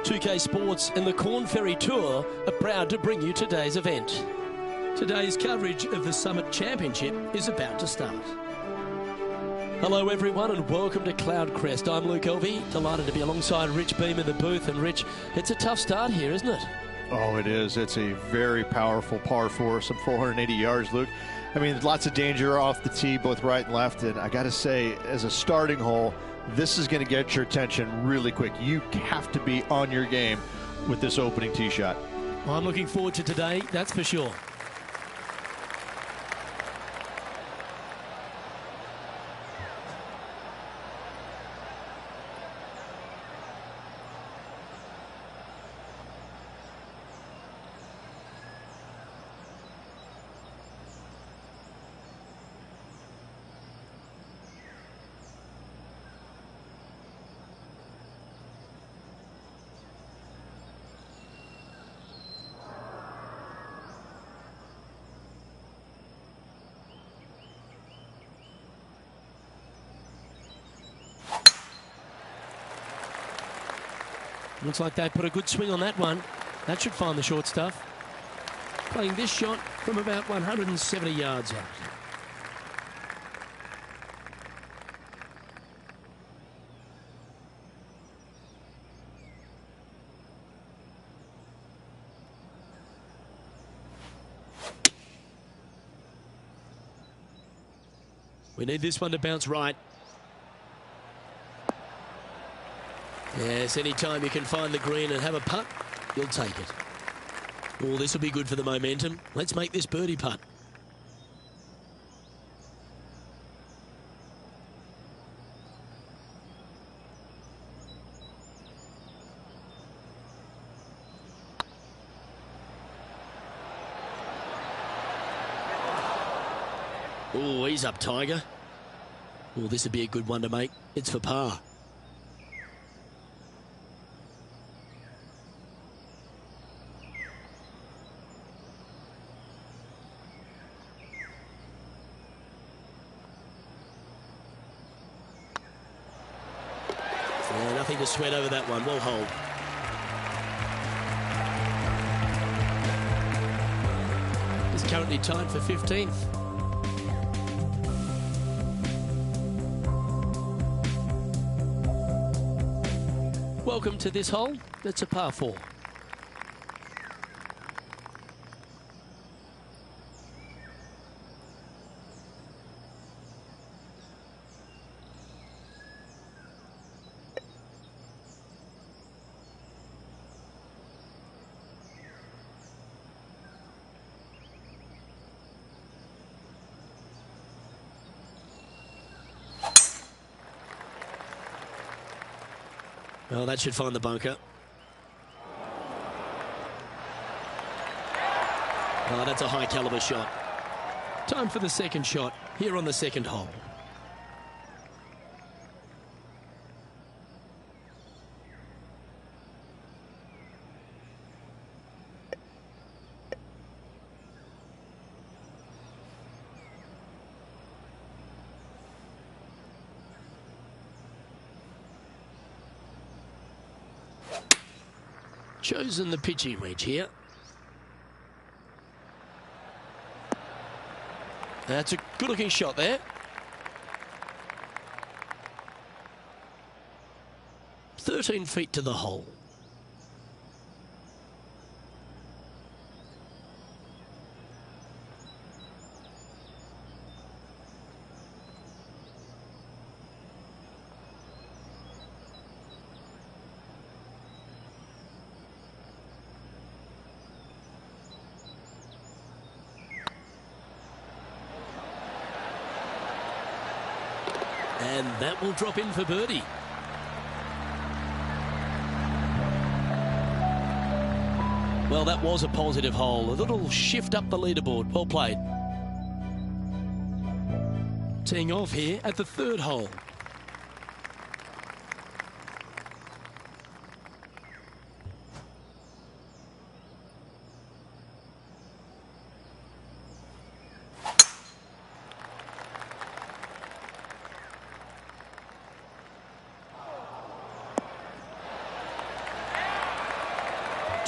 2K Sports and the Corn Ferry Tour are proud to bring you today's event. Today's coverage of the Summit Championship is about to start. Hello everyone and welcome to Cloud Crest. I'm Luke Elvey, delighted to be alongside Rich Beam in the booth. And Rich, it's a tough start here, isn't it? Oh, it is. It's a very powerful par four, some 480 yards, Luke. I mean, lots of danger off the tee, both right and left. And I got to say, as a starting hole, this is going to get your attention really quick. You have to be on your game with this opening tee shot. Well, I'm looking forward to today, that's for sure. Looks like they put a good swing on that one. That should find the short stuff. Playing this shot from about 170 yards out. We need this one to bounce right. Yes, anytime you can find the green and have a putt, you'll take it. Oh, this will be good for the momentum. Let's make this birdie putt. Oh, he's up, Tiger. Oh, this would be a good one to make. It's for par. Yeah, nothing to sweat over that one. Well hold. He's currently tied for 15th. Welcome to this hole. It's a par 4. Well, that should find the bunker. Oh, that's a high caliber shot. Time for the second shot here on the second hole. Chosen the pitching wedge here. That's a good looking shot there. 13 feet to the hole. And that will drop in for birdie. Well, that was a positive hole. A little shift up the leaderboard. Well played. Teeing off here at the third hole.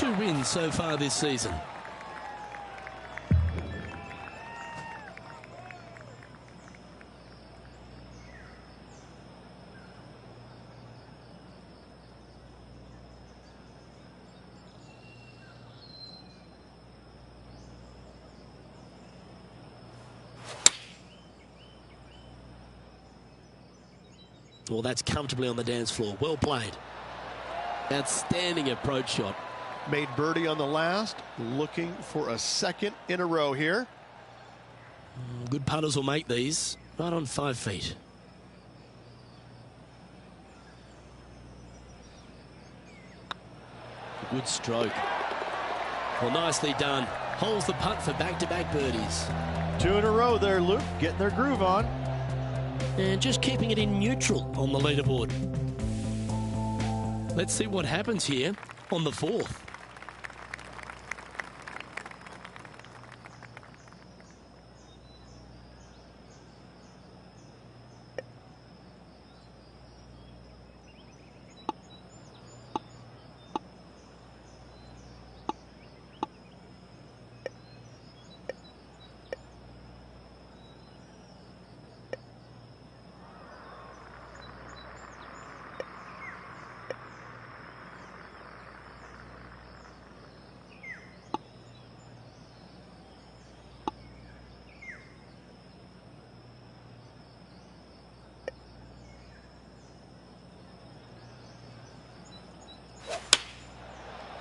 2 wins so far this season. Well, that's comfortably on the dance floor. Well played. Outstanding approach shot. Made birdie on the last, looking for a second in a row here. Good putters will make these. Right on 5 feet. Good stroke. Well, nicely done. Holds the putt for back-to-back birdies. 2 in a row there, Luke. Getting their groove on. And just keeping it in neutral on the leaderboard. Let's see what happens here on the 4th.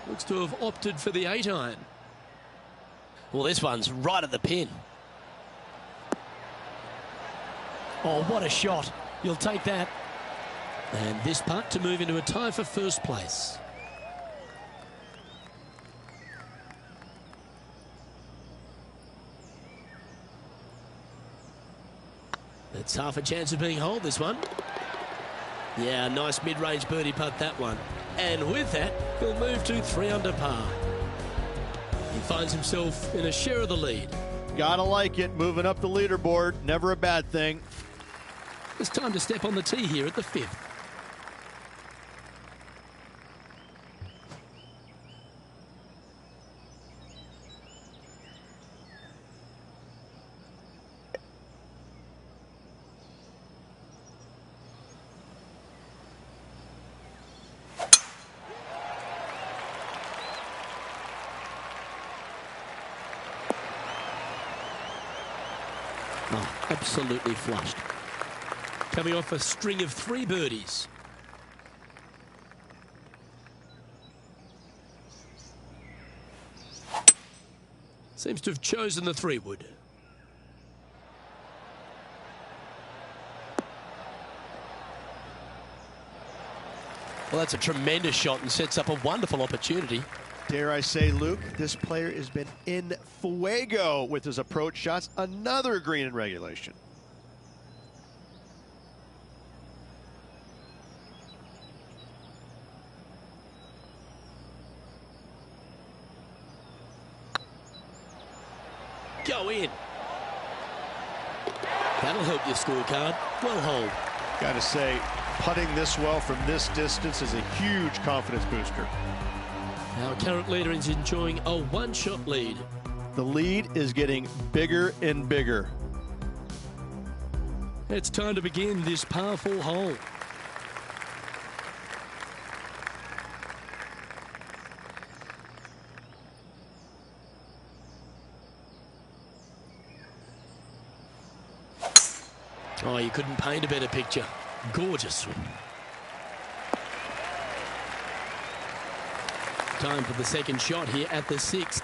Looks to have opted for the 8-iron. Well, this one's right at the pin. Oh, what a shot. You'll take that. And this putt to move into a tie for first place. That's half a chance of being holed, this one. Yeah, nice mid-range birdie putt, that one. And with that, he'll move to 3 under par. He finds himself in a share of the lead. Gotta like it, moving up the leaderboard. Never a bad thing. It's time to step on the tee here at the 5th. Oh, absolutely flushed. Coming off a string of 3 birdies. Seems to have chosen the 3-wood. Well, that's a tremendous shot and sets up a wonderful opportunity. Dare I say, Luke, this player has been in fuego with his approach shots. Another green in regulation. Go in. That'll help your scorecard. Well hold. Gotta say, putting this well from this distance is a huge confidence booster. Our current leader is enjoying a 1-shot lead. The lead is getting bigger and bigger. It's time to begin this par-4 hole. Oh, you couldn't paint a better picture. Gorgeous. Time for the second shot here at the 6th.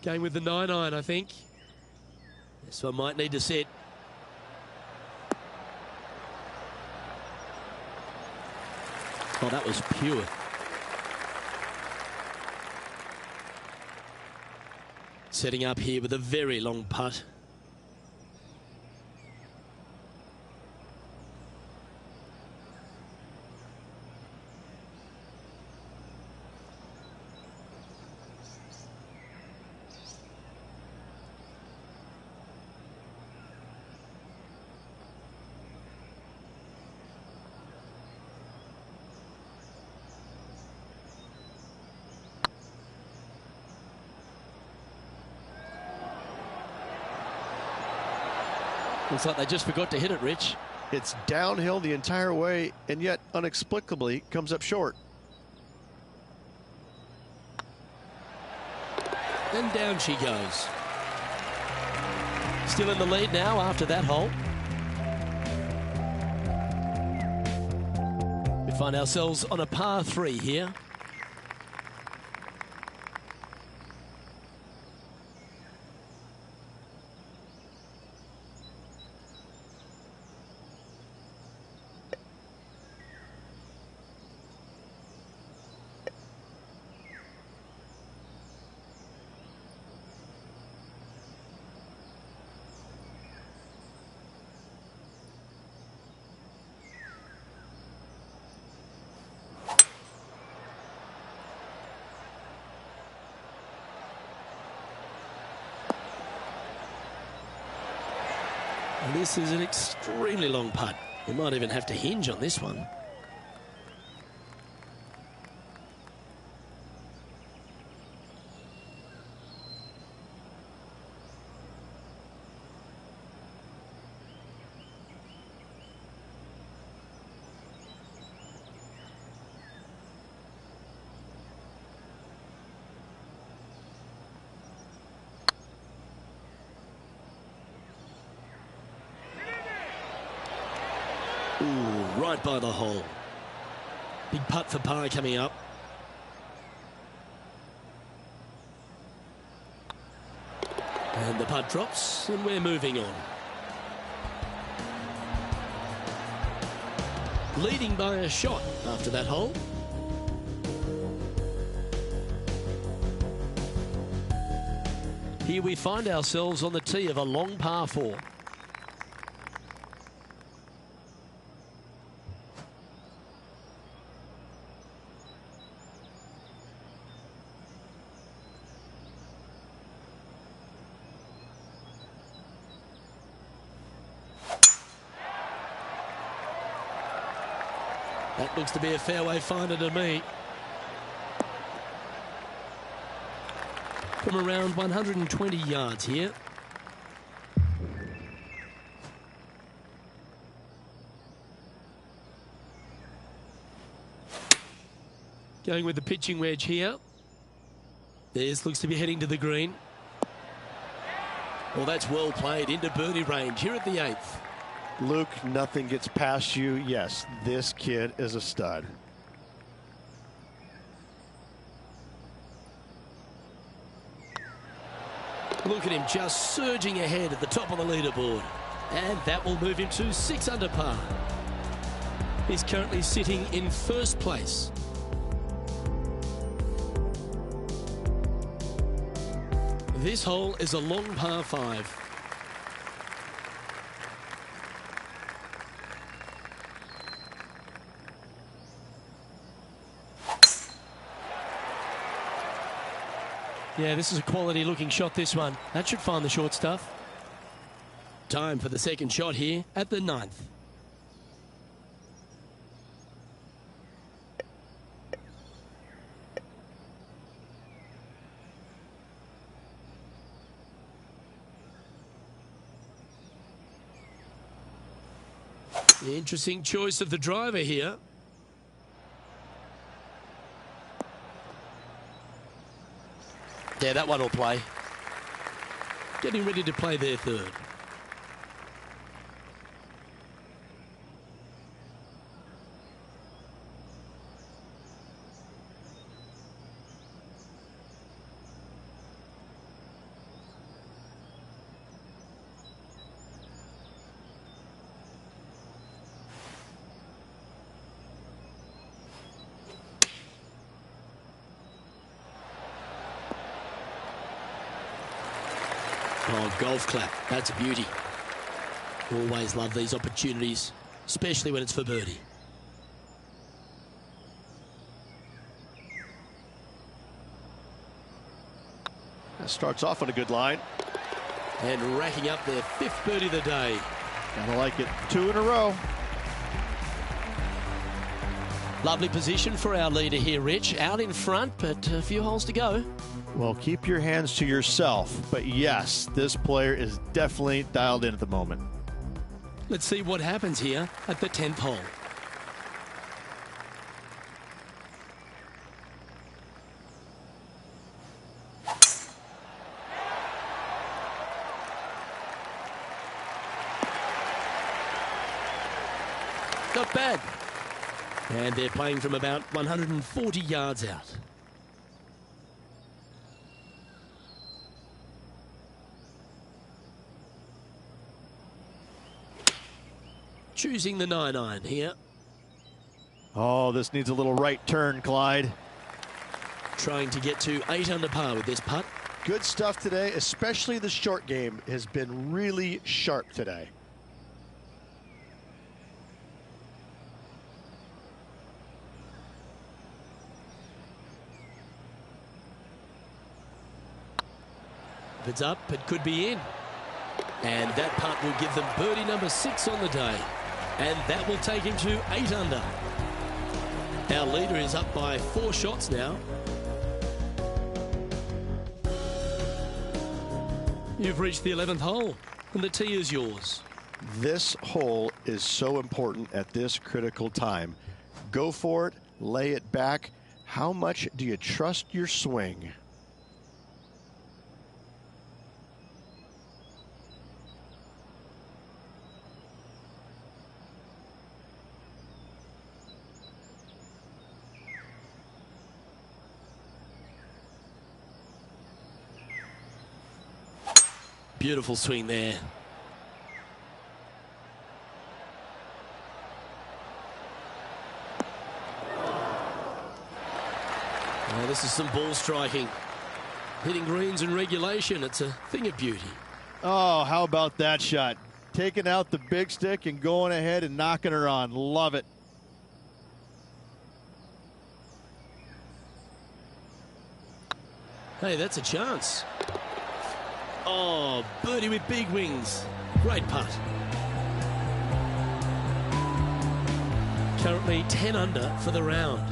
Going with the 9-iron, I think. This one might need to set. Oh, that was pure. Setting up here with a very long putt. Looks like they just forgot to hit it, Rich. It's downhill the entire way, and yet inexplicably comes up short. And down she goes. Still in the lead now after that hole. We find ourselves on a par 3 here. And this is an extremely long putt. We might even have to hinge on this one. Ooh, right by the hole. Big putt for par coming up. And the putt drops, and we're moving on. Leading by a shot after that hole. Here we find ourselves on the tee of a long par 4. That looks to be a fairway finder to me. From around 120 yards here. Going with the pitching wedge here. This looks to be heading to the green. Well, that's well played into birdie range here at the 8th. Luke, nothing gets past you. Yes, this kid is a stud. Look at him just surging ahead at the top of the leaderboard. And that will move him to 6 under par. He's currently sitting in first place. This hole is a long par 5. Yeah, this is a quality looking shot, this one. That should find the short stuff. Time for the second shot here at the 9th. The interesting choice of the driver here. Yeah, that one will play. Getting ready to play their third. Oh, golf clap. That's a beauty. Always love these opportunities, especially when it's for birdie. That starts off on a good line. And racking up their 5th birdie of the day. Gotta like it. 2 in a row. Lovely position for our leader here, Rich. Out in front, but a few holes to go. Well, keep your hands to yourself. But yes, this player is definitely dialed in at the moment. Let's see what happens here at the 10th hole. Not bad. And they're playing from about 140 yards out. Choosing the 9-iron here. Oh, this needs a little right turn, Clyde. Trying to get to 8 under par with this putt. Good stuff today, especially the short game has been really sharp today. If it's up, it could be in. And that putt will give them birdie number 6 on the day. And that will take him to 8 under. Our leader is up by 4 shots now. You've reached the 11th hole, and the tee is yours. This hole is so important at this critical time. Go for it, lay it back. How much do you trust your swing? Beautiful swing there. Oh, this is some ball striking. Hitting greens in regulation. It's a thing of beauty. Oh, how about that shot? Taking out the big stick and going ahead and knocking her on. Love it. Hey, that's a chance. Oh, birdie with big wings. Great putt. Currently 10 under for the round.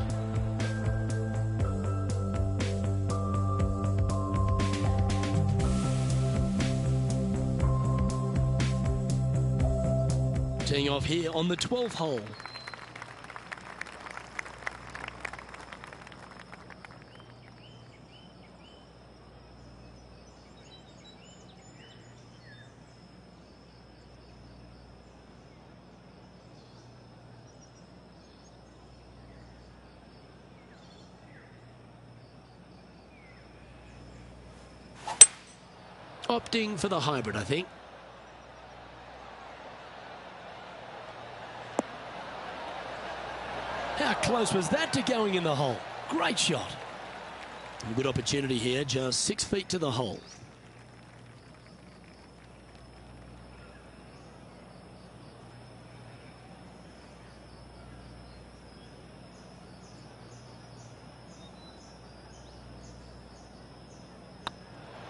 Teeing off here on the 12th hole. Opting for the hybrid, I think. How close was that to going in the hole? Great shot. A good opportunity here, just 6 feet to the hole.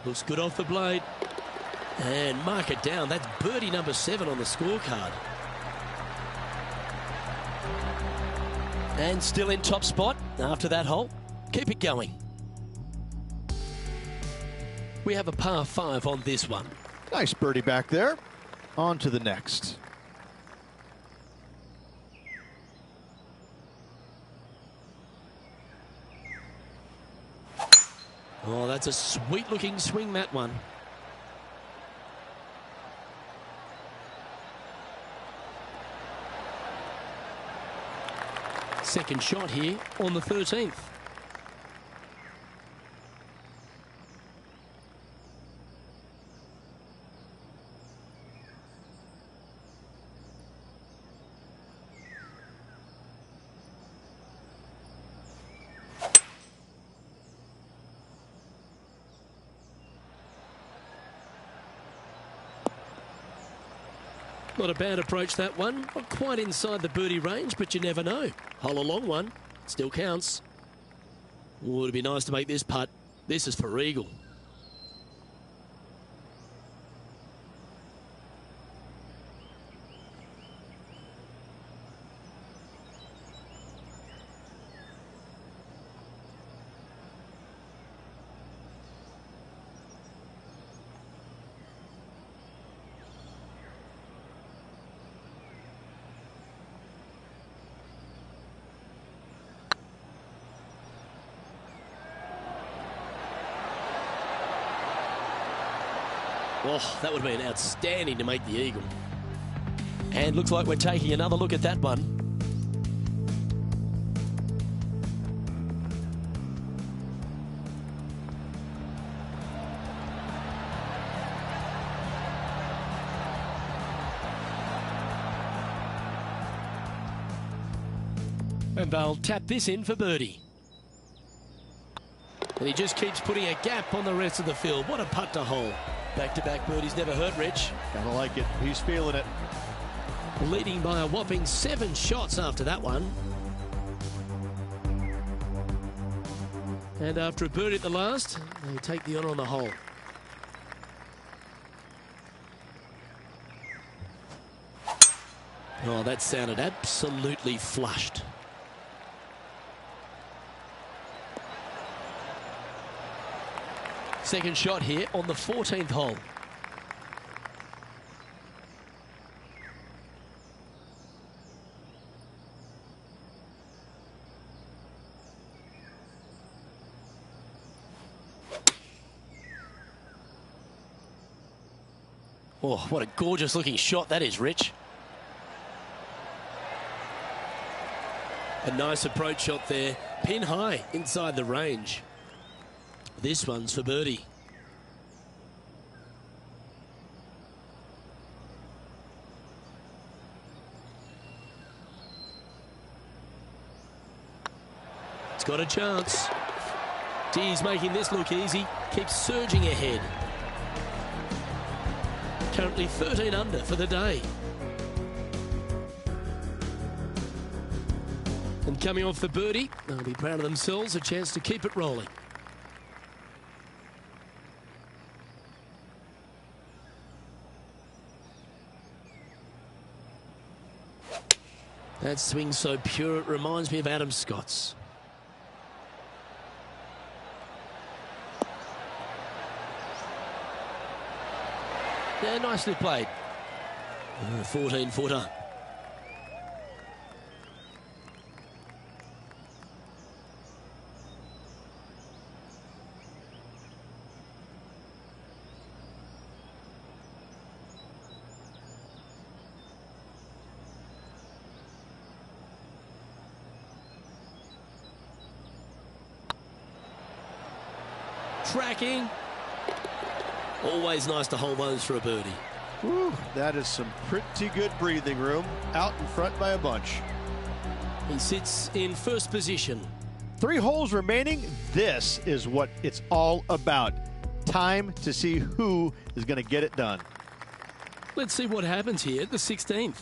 Looks good off the blade. And mark it down. That's birdie number 7 on the scorecard. And still in top spot after that hole. Keep it going. We have a par 5 on this one. Nice birdie back there. On to the next. Oh, that's a sweet looking swing, that one. Second shot here on the 13th. Not a bad approach, that one. Not quite inside the birdie range, but you never know. Hole a long one. Still counts. Oh, it'd be nice to make this putt. This is for eagle. Oh, that would have been outstanding to make the eagle. And looks like we're taking another look at that one. And they'll tap this in for birdie. And he just keeps putting a gap on the rest of the field. What a putt to hole. Back-to-back birdies never hurt, Rich. Gotta like it. He's feeling it. Leading by a whopping 7 shots after that one. And after a birdie at the last, they take the honour on the hole. Oh, that sounded absolutely flushed. Second shot here on the 14th hole. Oh, what a gorgeous looking shot that is, Rich. A nice approach shot there, pin high inside the range. This one's for birdie. It's got a chance. D's making this look easy, keeps surging ahead. Currently 13 under for the day. And coming off the birdie, they'll be proud of themselves, a chance to keep it rolling. That swing so pure, it reminds me of Adam Scott's. Yeah, nicely played. 14-footer. Tracking. Always nice to hold those for a birdie. Whew, that is some pretty good breathing room. Out in front by a bunch. He sits in first position. 3 holes remaining. This is what it's all about. Time to see who is going to get it done. Let's see what happens here at the 16th.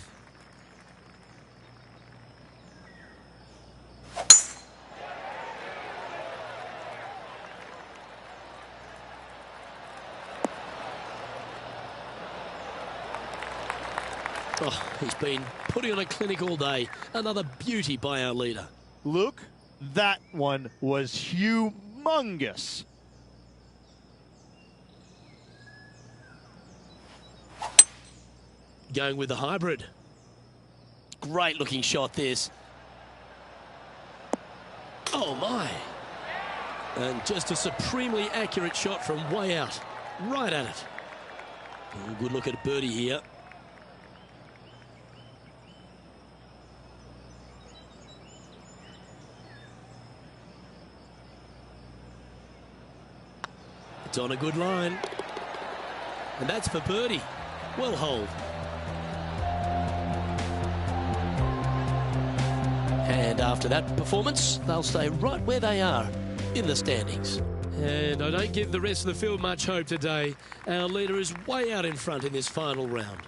Oh, he's been putting on a clinic all day. Another beauty by our leader. Luke, that one was humongous. Going with the hybrid. Great looking shot this. Oh my. And just a supremely accurate shot from way out. Right at it. Oh, good look at birdie here. It's on a good line. And that's for birdie. Well holed. And after that performance, they'll stay right where they are in the standings. And I don't give the rest of the field much hope today. Our leader is way out in front in this final round.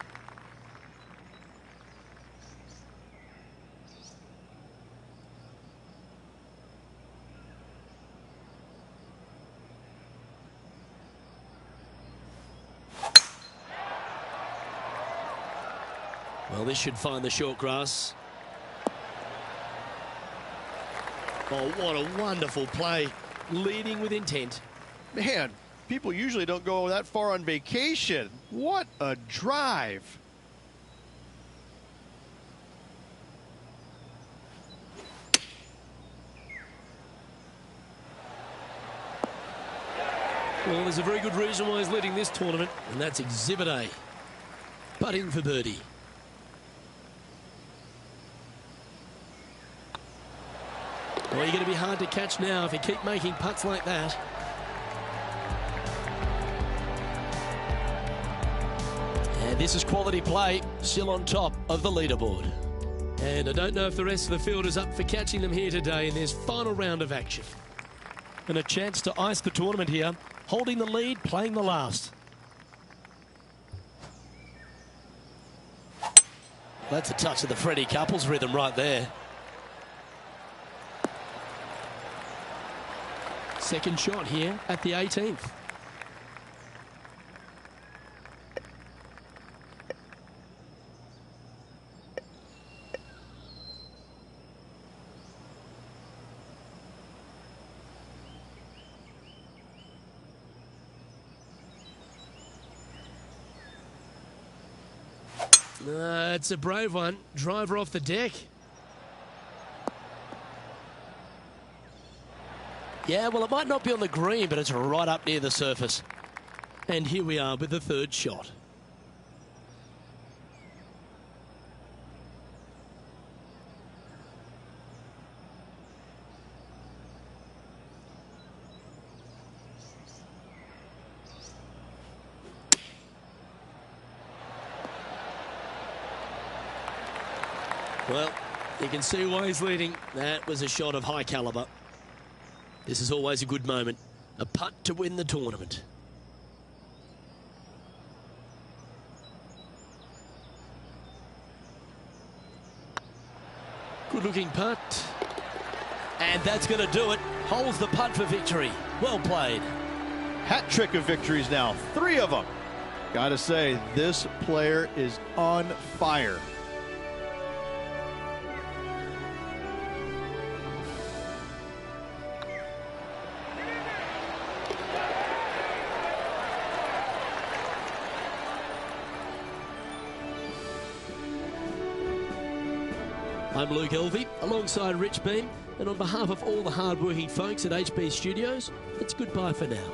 Well, this should find the short grass. Oh, what a wonderful play. Leading with intent. Man, people usually don't go that far on vacation. What a drive. Well, there's a very good reason why he's leading this tournament, and that's Exhibit A. Putting for birdie. Well, you're going to be hard to catch now if you keep making putts like that. And this is quality play, still on top of the leaderboard. And I don't know if the rest of the field is up for catching them here today in this final round of action. And a chance to ice the tournament here, holding the lead, playing the last. That's a touch of the Freddie Couples rhythm right there. Second shot here at the 18th. It's a brave one. Driver off the deck. Yeah, well, it might not be on the green, but it's right up near the surface. And here we are with the third shot. Well, you can see why he's leading. That was a shot of high caliber. This is always a good moment. A putt to win the tournament. Good looking putt. And that's going to do it. Holds the putt for victory. Well played. Hat trick of victories now. 3 of them. Gotta say, this player is on fire. I'm Luke Elvey, alongside Rich Beam, and on behalf of all the hard-working folks at HB Studios, it's goodbye for now.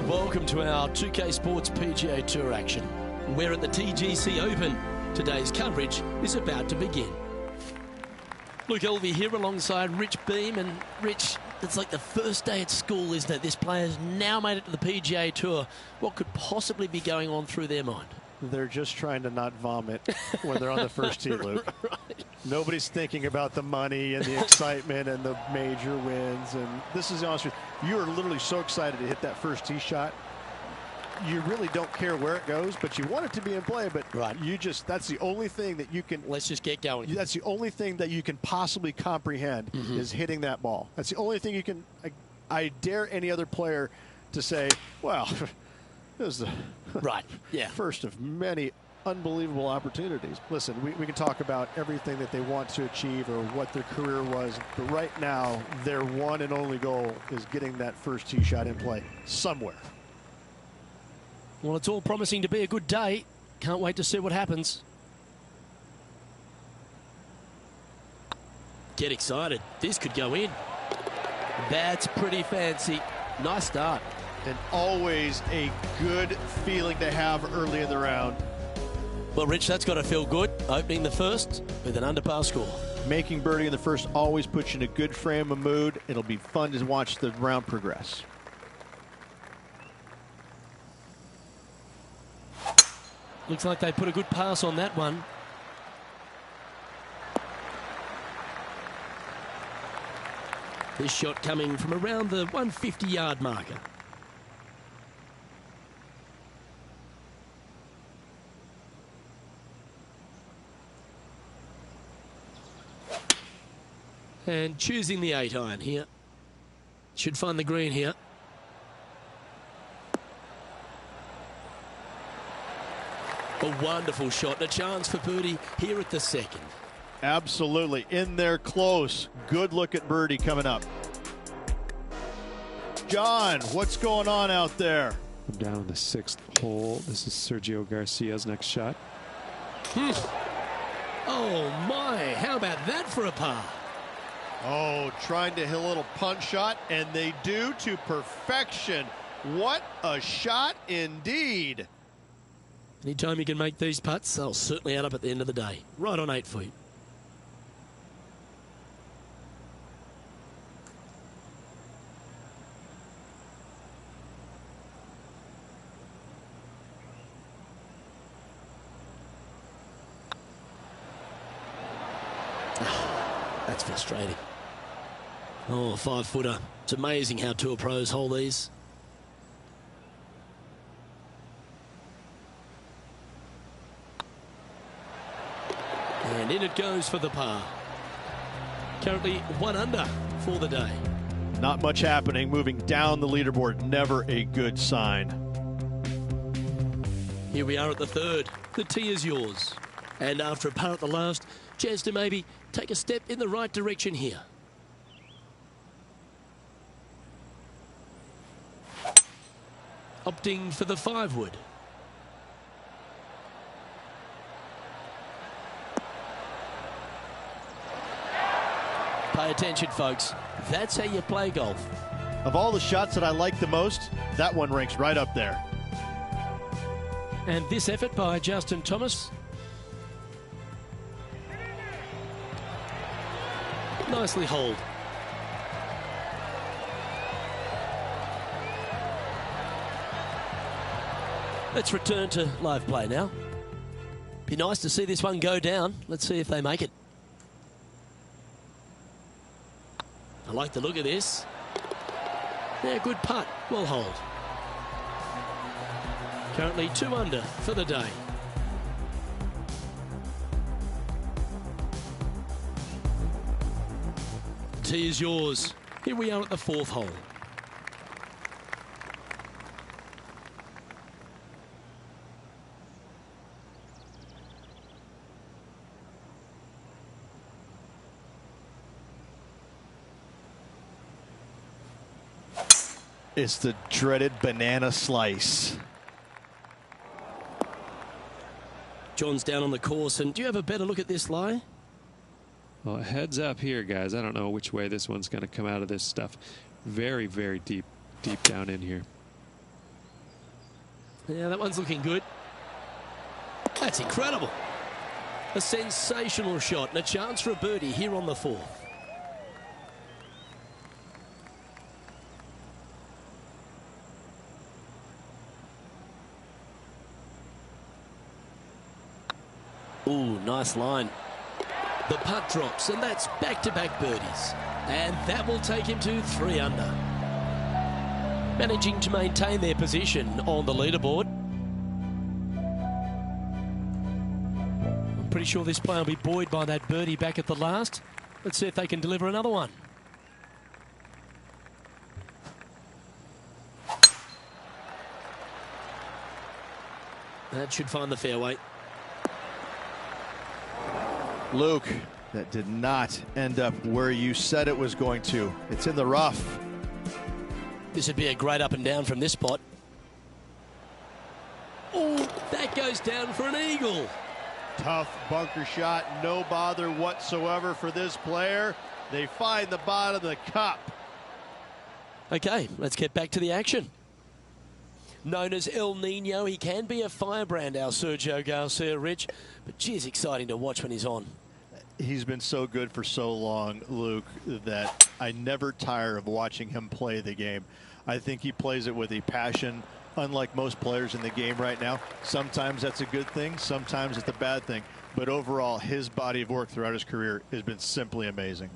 and welcome to our 2K Sports PGA Tour action. We're at the TGC Open. Today's coverage is about to begin. Luke Elvey here alongside Rich Beam. And Rich, it's like the first day at school, isn't it? This player's now made it to the PGA Tour. What could possibly be going on through their mind? They're just trying to not vomit when they're on the first tee, Luke. Right. Nobody's thinking about the money and the excitement and the major wins. And this is the honest truth. You are literally so excited to hit that first tee shot. You really don't care where it goes, but you want it to be in play. But right. That's the only thing that you can. Let's just get going. That's the only thing that you can possibly comprehend is hitting that ball. That's the only thing you can. I dare any other player to say, well, this is the first of many unbelievable opportunities. Listen, we can talk about everything that they want to achieve or what their career was, but right now their one and only goal is getting that first tee shot in play somewhere. Well, it's all promising to be a good day. Can't wait to see what happens. Get excited. This could go in. That's pretty fancy. Nice start. And always a good feeling to have early in the round. Well, Rich, that's got to feel good. Opening the first with an under par score. Making birdie in the first always puts you in a good frame of mood. It'll be fun to watch the round progress. Looks like they put a good pass on that one. This shot coming from around the 150-yard marker. And choosing the 8-iron here. Should find the green here. A wonderful shot and a chance for birdie here at the second. Absolutely. In there close. Good look at birdie coming up. John, what's going on out there? I'm down on the 6th hole. This is Sergio Garcia's next shot. Oh, my. How about that for a par? Oh, trying to hit a little punch shot, and they do to perfection. What a shot indeed. Anytime you can make these putts, they'll certainly add up at the end of the day. Right on 8 feet. That's frustrating. Oh, 5-footer. It's amazing how tour pros hold these. And in it goes for the par. Currently 1 under for the day. Not much happening. Moving down the leaderboard. Never a good sign. Here we are at the 3rd. The tee is yours. And after a par at the last, chance to maybe take a step in the right direction here. Opting for the 5-wood. Pay attention, folks. That's how you play golf. Of all the shots that I like the most, that one ranks right up there. And this effort by Justin Thomas. Nicely holed. Let's return to live play now. Be nice to see this one go down. Let's see if they make it. I like the look of this. Yeah, good putt. Well hold. Currently 2 under for the day. Tee is yours. Here we are at the 4th hole. It's the dreaded banana slice. John's down on the course, and do you have a better look at this lie? Well, heads up here, guys. I don't know which way this one's going to come out of this stuff. Very, very deep down in here. Yeah, that one's looking good. That's incredible. A sensational shot and a chance for a birdie here on the 4th. Ooh, nice line. The putt drops, and that's back-to-back birdies. And that will take him to 3 under. Managing to maintain their position on the leaderboard. I'm pretty sure this player will be buoyed by that birdie back at the last. Let's see if they can deliver another one. That should find the fairway. Luke, that did not end up where you said it was going to. It's in the rough. This would be a great up and down from this spot. Oh, that goes down for an eagle. Tough bunker shot, no bother whatsoever for this player. They find the bottom of the cup. Okay, let's get back to the action. Known as El Nino, he can be a firebrand, our Sergio Garcia, Rich. But geez, exciting to watch when he's on. He's been so good for so long, Luke, that I never tire of watching him play the game. I think he plays it with a passion, unlike most players in the game right now. Sometimes that's a good thing, sometimes it's a bad thing. But overall, his body of work throughout his career has been simply amazing.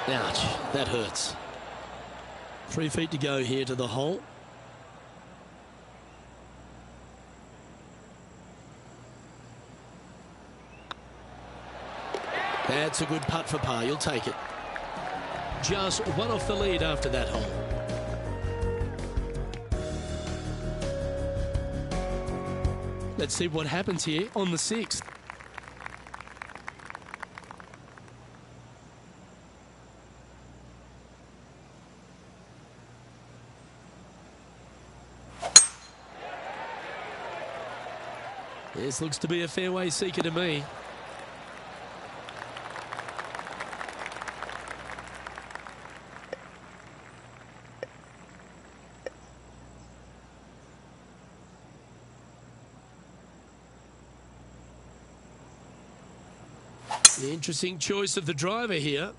Ouch, that hurts. 3 feet to go here to the hole. That's a good putt for par. You'll take it. Just one off the lead after that hole. Let's see what happens here on the 6th. This looks to be a fairway seeker to me. The interesting choice of the driver here.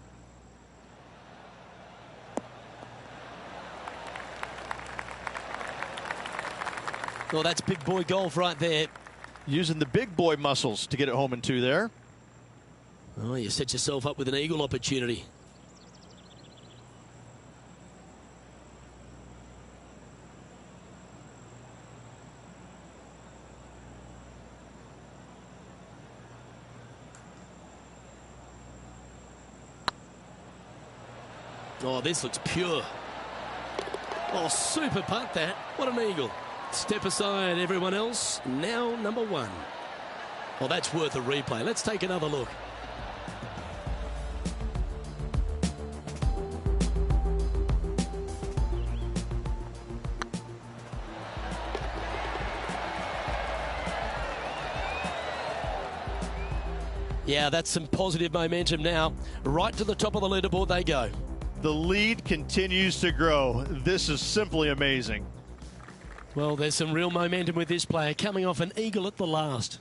Well, that's big boy golf right there. Using the big boy muscles to get it home in 2 there. Oh, you set yourself up with an eagle opportunity. Oh, this looks pure. Oh, super putt that. What an eagle. Step aside, everyone else. Now number 1. Well, that's worth a replay. Let's take another look. Yeah, that's some positive momentum now. Right to the top of the leaderboard they go. The lead continues to grow. This is simply amazing. Well, there's some real momentum with this player coming off an eagle at the last.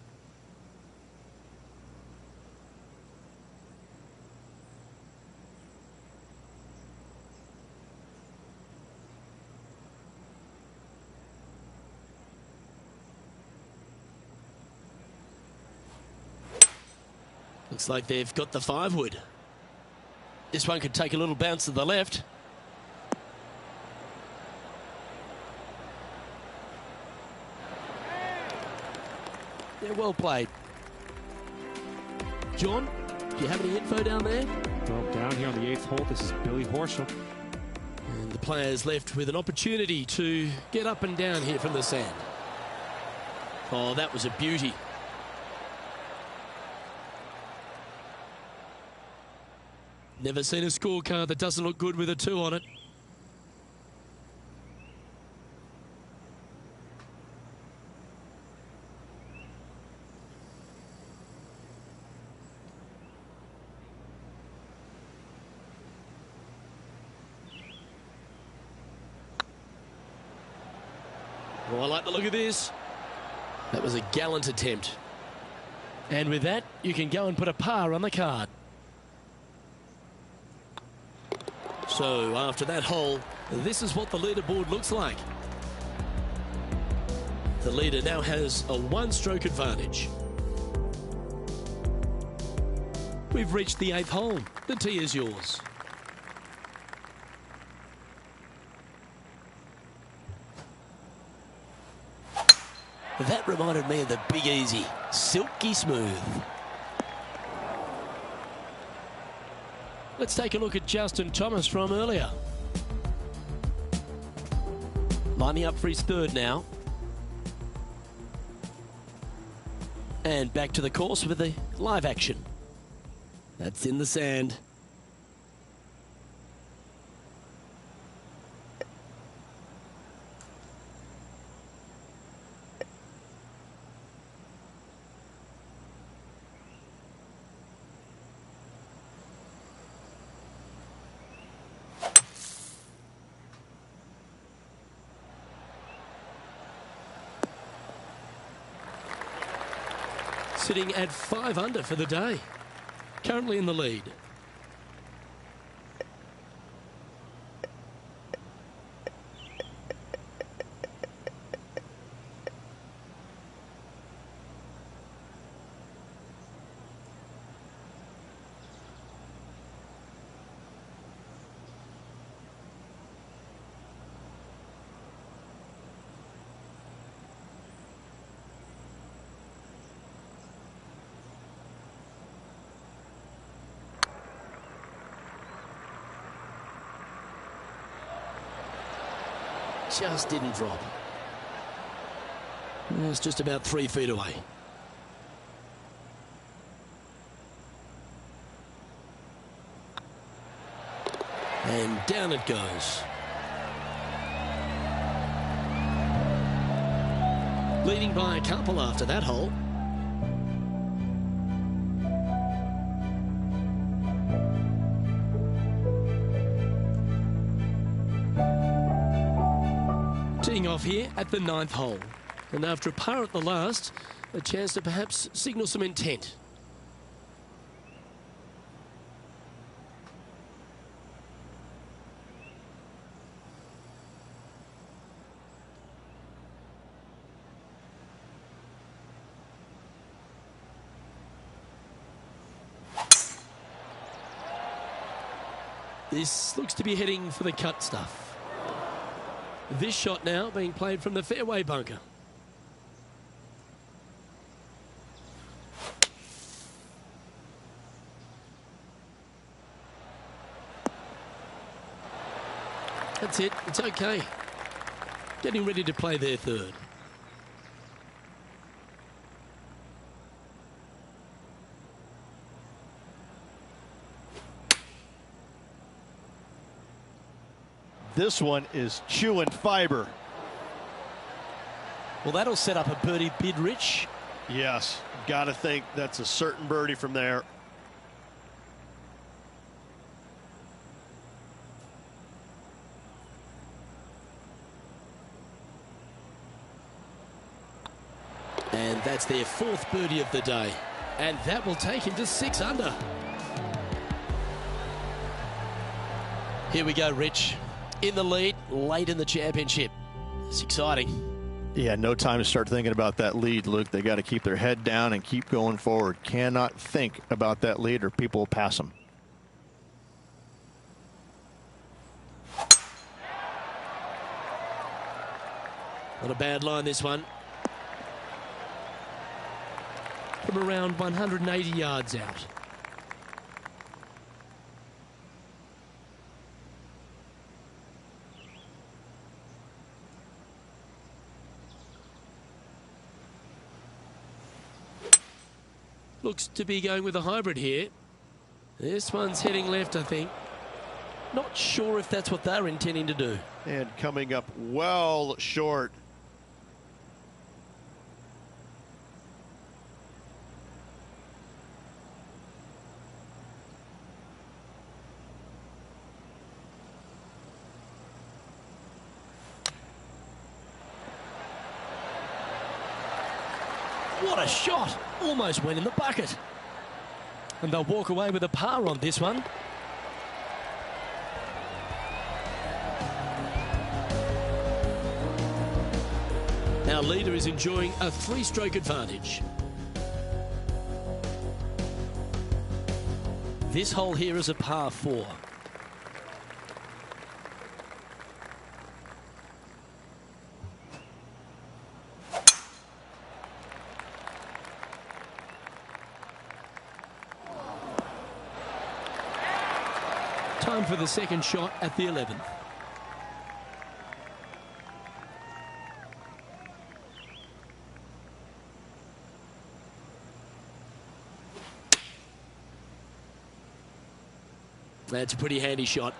Looks like they've got the 5-wood. This one could take a little bounce to the left. Yeah, well played. John, do you have any info down there? Well, down here on the 8th hole, this is Billy Horschel. And the players left with an opportunity to get up and down here from the sand. Oh, that was a beauty. Never seen a scorecard that doesn't look good with a 2 on it. Oh, I like the look of this. That was a gallant attempt. And with that, you can go and put a par on the card. So after that hole, this is what the leaderboard looks like. The leader now has a 1-stroke advantage. We've reached the 8th hole. The tee is yours. That reminded me of the Big Easy. Silky smooth. Let's take a look at Justin Thomas from earlier. Lining up for his 3rd now. And back to the course with the live action. That's in the sand. Sitting at 5 under for the day. Currently in the lead. Just didn't drop. It's just about 3 feet away. And down it goes. Leading by a couple after that hole. Teeing off here at the 9th hole. And after a par at the last, a chance to perhaps signal some intent. This looks to be heading for the cut stuff. This shot now being played from the fairway bunker. That's it. It's okay. Getting ready to play their 3rd. This one is chewing fiber. Well, that'll set up a birdie bid, Rich. Yes, got to think that's a certain birdie from there. And that's their 4th birdie of the day. And that will take him to 6 under. Here we go, Rich. In the lead, late in the championship. It's exciting. Yeah, no time to start thinking about that lead, Luke. They got to keep their head down and keep going forward. Cannot think about that lead or people will pass them. Not a bad line, this one. From around 180 yards out. Looks to be going with a hybrid here. This one's heading left, I think. Not sure if that's what they're intending to do. And coming up well short. What a shot! Almost went in the bucket. And they'll walk away with a par on this one. Our leader is enjoying a 3-stroke advantage. This hole here is a par 4. Time for the second shot at the 11th. That's a pretty handy shot.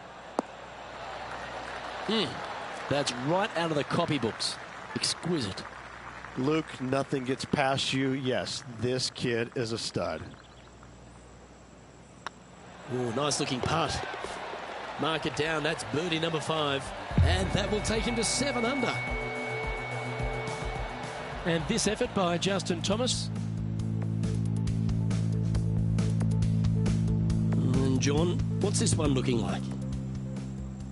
That's right out of the copybooks. Exquisite. Luke, nothing gets past you. Yes, this kid is a stud. Oh, nice looking putt. Mark it down. That's birdie number 5. And that will take him to 7 under. And this effort by Justin Thomas. And John, what's this one looking like?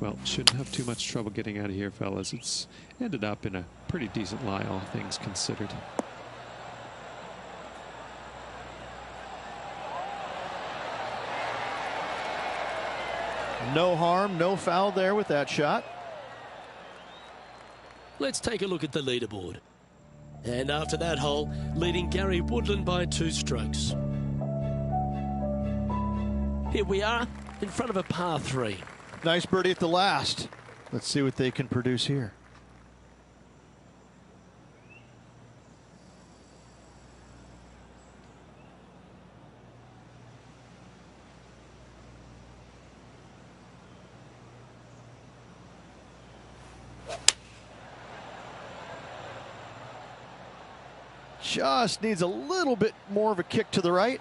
Well, shouldn't have too much trouble getting out of here, fellas. It's ended up in a pretty decent lie, all things considered. No harm, no foul there with that shot. Let's take a look at the leaderboard. And after that hole, leading Gary Woodland by 2 strokes. Here we are in front of a par 3. Nice birdie at the last. Let's see what they can produce here. Just needs a little bit more of a kick to the right.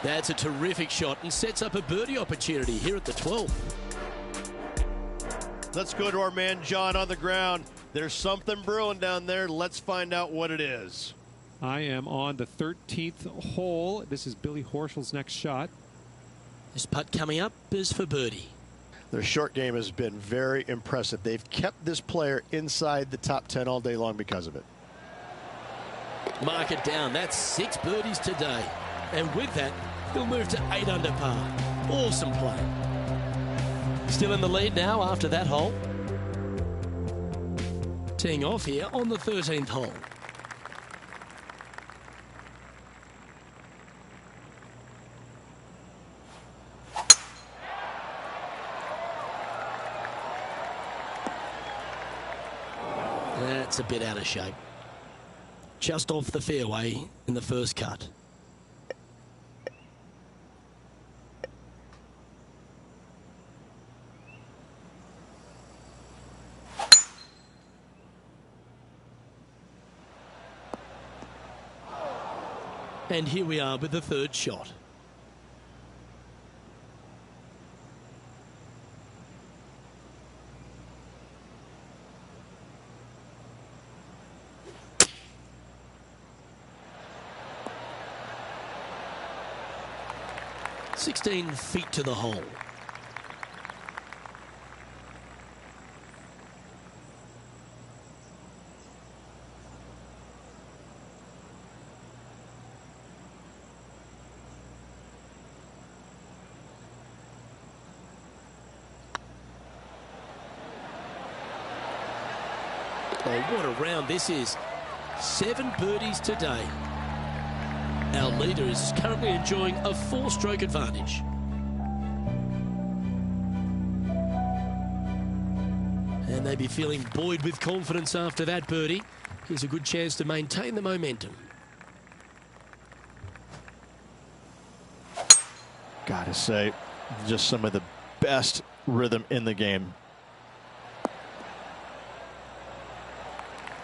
That's a terrific shot and sets up a birdie opportunity here at the 12th. Let's go to our man John on the ground. There's something brewing down there. Let's find out what it is. I am on the 13th hole. This is Billy Horschel's next shot. This putt coming up is for birdie. Their short game has been very impressive. They've kept this player inside the top 10 all day long because of it. Mark it down. That's 6 birdies today. And with that, he'll move to 8 under par. Awesome play. Still in the lead now after that hole. Teeing off here on the 13th hole. That's a bit out of shape. Just off the fairway in the first cut. And here we are with the 3rd shot. "16 feet to the hole." Oh, what a round this is. 7 birdies today. Our leader is currently enjoying a 4-stroke advantage. And they'd be feeling buoyed with confidence after that birdie. Here's a good chance to maintain the momentum. Gotta say, just some of the best rhythm in the game.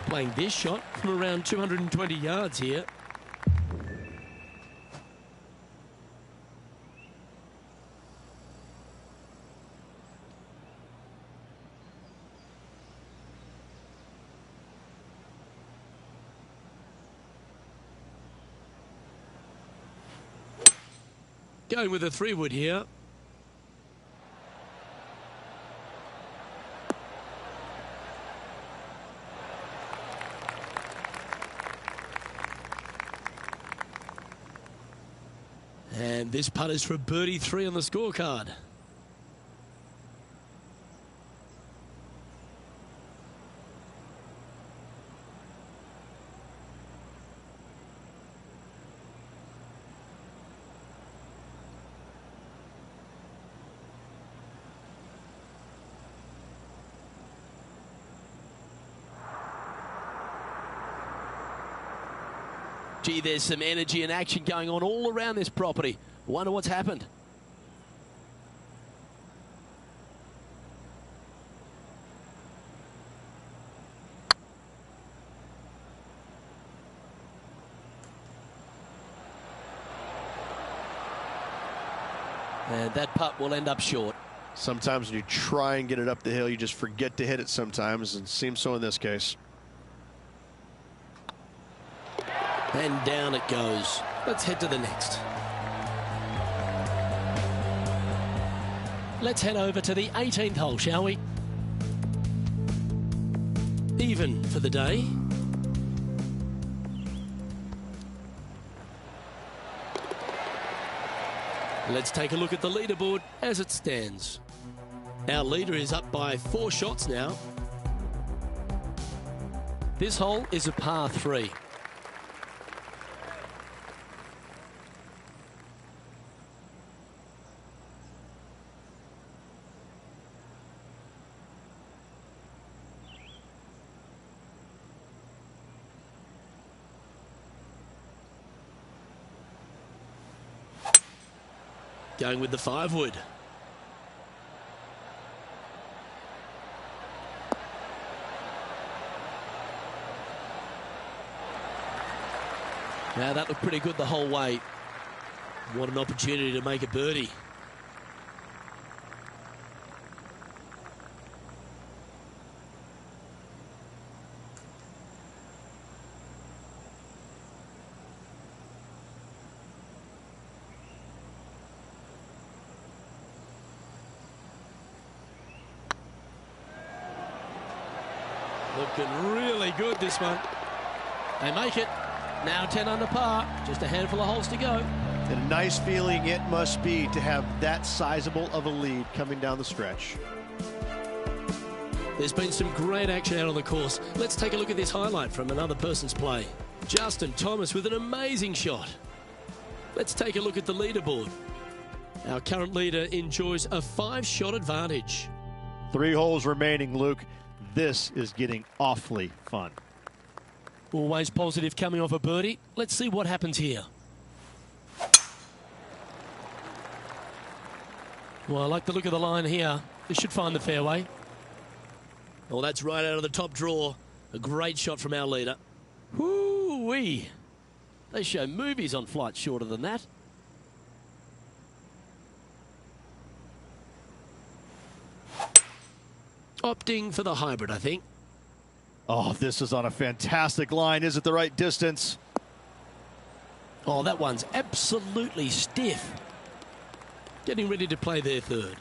Playing this shot from around 220 yards here. Going with a 3-wood here. And this putt is for birdie 3 on the scorecard. Gee, there's some energy and action going on all around this property. Wonder what's happened. And that putt will end up short. Sometimes when you try and get it up the hill, you just forget to hit it sometimes, and it seems so in this case. And down it goes. Let's head to the next. Let's head over to the 18th hole, shall we? Even for the day. Let's take a look at the leaderboard as it stands. Our leader is up by 4 shots now. This hole is a par 3. Going with the 5-wood. Now that looked pretty good the whole way. What an opportunity to make a birdie. Looking really good, this one. They make it. Now 10 under par. Just a handful of holes to go. And a nice feeling it must be to have that sizable of a lead coming down the stretch. There's been some great action out on the course. Let's take a look at this highlight from another person's play. Justin Thomas with an amazing shot. Let's take a look at the leaderboard. Our current leader enjoys a 5-shot advantage. 3 holes remaining, Luke. This is getting awfully fun. Always positive coming off a birdie. Let's see what happens here. Well, I like the look of the line here. This should find the fairway. Oh, that's right out of the top draw. A great shot from our leader. Whoo-wee. They show movies on flights shorter than that. Opting for the hybrid, I think. Oh, this is on a fantastic line. Is it the right distance? Oh, that one's absolutely stiff. Getting ready to play their third.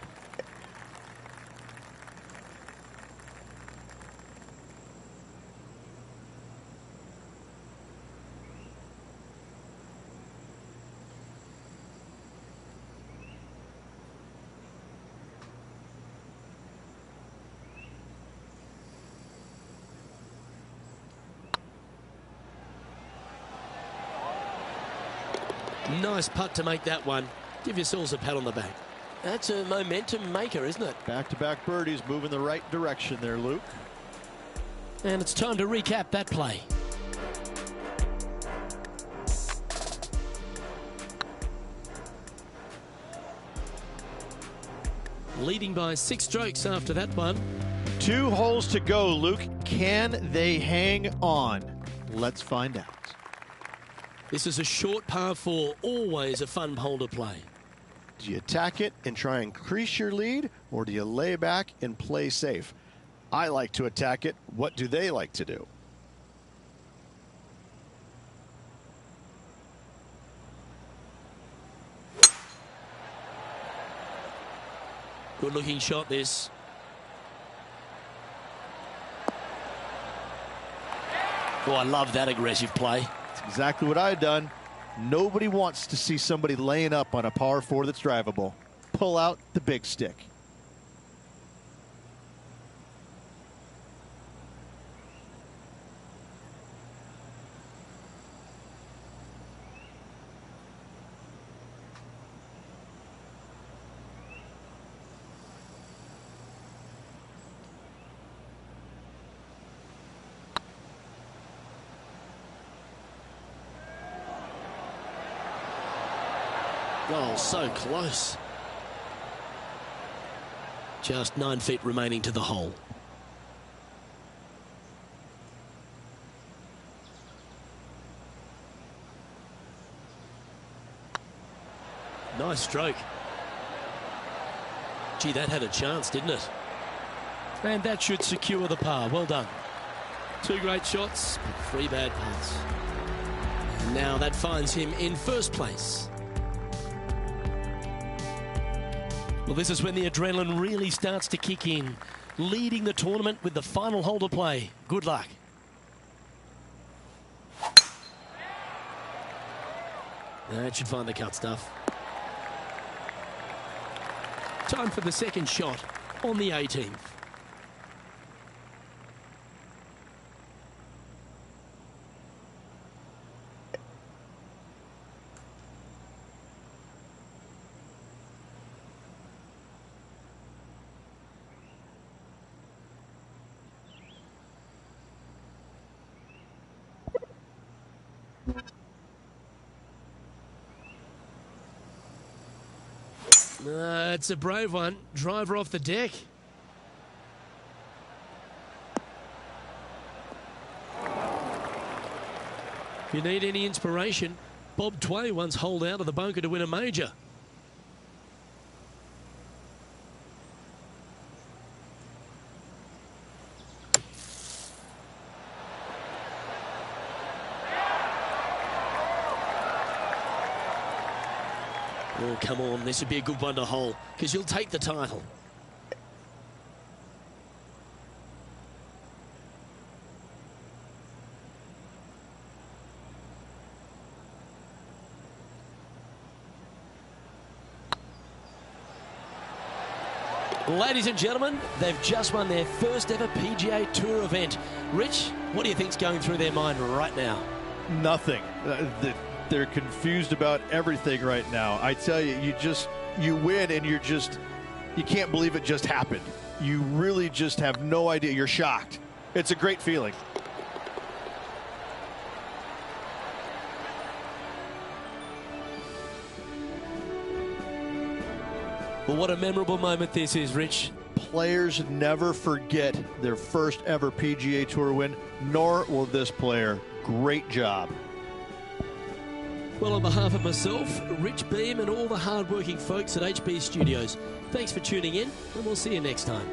Nice putt to make that one. Give yourselves a pat on the back. That's a momentum maker, isn't it? Back-to-back birdies, moving the right direction there, Luke. And it's time to recap that play. leading by 6 strokes after that one. 2 holes to go, Luke. Can they hang on? Let's find out. This is a short par 4, always a fun hole to play. Do you attack it and try and increase your lead, or do you lay back and play safe? I like to attack it. What do they like to do? Good looking shot this. Oh, I love that aggressive play. It's exactly what I had done. Nobody wants to see somebody laying up on a par 4 that's drivable. Pull out the big stick. Oh, so close. Just 9 feet remaining to the hole. Nice stroke. Gee, that had a chance, didn't it? And that should secure the par. Well done. 2 great shots, but 3 bad putts. Now that finds him in first place. Well, this is when the adrenaline really starts to kick in. Leading the tournament with the final hole to play. Good luck. That should find the cut stuff. Time for the second shot on the 18th. It's a brave one. Driver off the deck. If you need any inspiration, Bob Tway once holed out of the bunker to win a major. Oh, come on. This would be a good one to hole because you'll take the title. Ladies and gentlemen, they've just won their first ever PGA Tour event. Rich, what do you think's going through their mind right now? Nothing. They're confused about everything right now. I tell you, you win and you can't believe it just happened. You really just have no idea. You're shocked. It's a great feeling. Well, what a memorable moment this is, Rich. Players never forget their first ever PGA Tour win, nor will this player. Great job. Well, on behalf of myself, Rich Beam, and all the hard-working folks at HB Studios, thanks for tuning in, and we'll see you next time.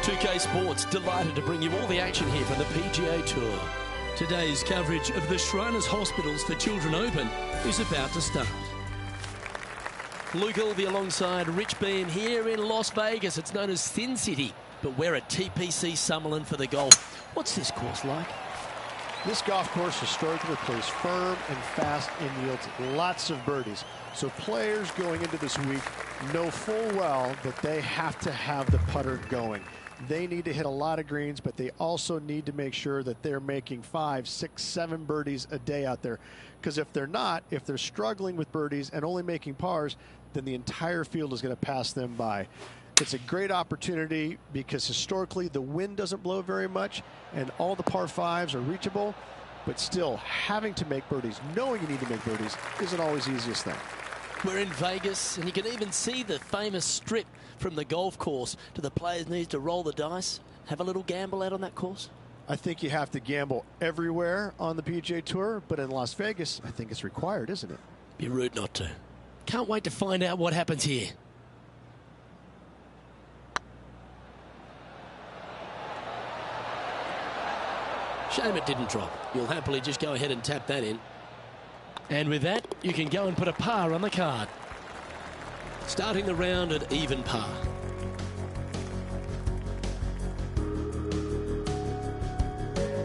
2K Sports, delighted to bring you all the action here from the PGA Tour. Today's coverage of the Shriners Hospitals for Children Open is about to start. Luke Ilvey alongside Rich Bean here in Las Vegas. It's known as Thin City, but we're at TPC Summerlin for the golf. What's this course like? This golf course historically plays firm and fast and yields lots of birdies. So players going into this week know full well that they have to have the putter going. They need to hit a lot of greens, but they also need to make sure that they're making 5, 6, 7 birdies a day out there. Because if they're not, if they're struggling with birdies and only making pars, then the entire field is going to pass them by. It's a great opportunity because historically the wind doesn't blow very much and all the par 5s are reachable, but still having to make birdies, knowing you need to make birdies, isn't always the easiest thing. We're in Vegas and you can even see the famous strip from the golf course. Do the players need to roll the dice, have a little gamble out on that course? I think you have to gamble everywhere on the PGA Tour, but in Las Vegas, I think it's required, isn't it? Be rude not to. Can't wait to find out what happens here. Shame it didn't drop. You'll happily just go ahead and tap that in. And with that, you can go and put a par on the card. Starting the round at even par.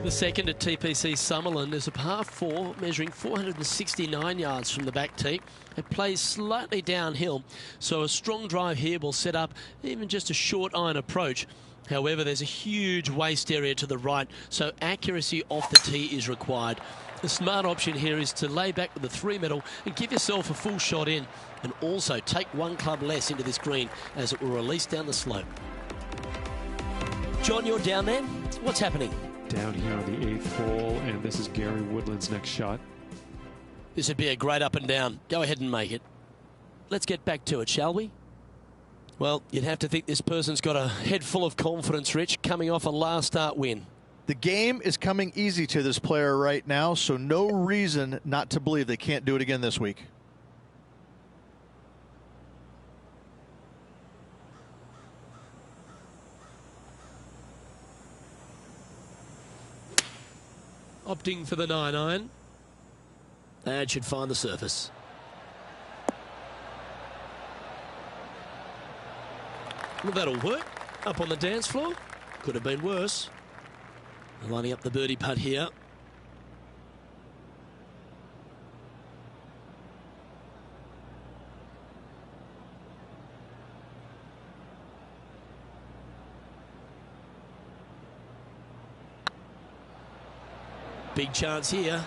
The second at TPC Summerlin is a par 4 measuring 469 yards from the back tee. It plays slightly downhill, so a strong drive here will set up even just a short iron approach. However, there's a huge waste area to the right, so accuracy off the tee is required. The smart option here is to lay back with the 3-metal and give yourself a full shot in, and also take one club less into this green as it will release down the slope. John, you're down there. What's happening? Down here on the 8th hole, and this is Gary Woodland's next shot. This would be a great up and down. Go ahead and make it. Let's get back to it, shall we? Well, you'd have to think this person's got a head full of confidence, Rich, coming off a last start win. The game is coming easy to this player right now, so no reason not to believe they can't do it again this week. Opting for the 9-iron. That should find the surface. Well, that'll work. Up on the dance floor. Could have been worse. Lining up the birdie putt here. Big chance here.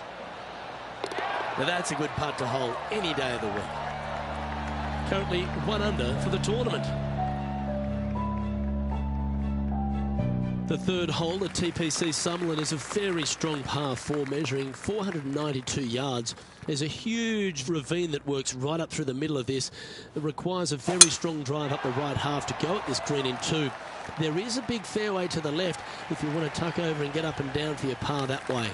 Now that's a good putt to hole any day of the week. Currently 1 under for the tournament. The third hole at TPC Summerlin is a very strong par 4 measuring 492 yards. There's a huge ravine that works right up through the middle of this. It requires a very strong drive up the right half to go at this green in 2. There is a big fairway to the left if you want to tuck over and get up and down for your par that way.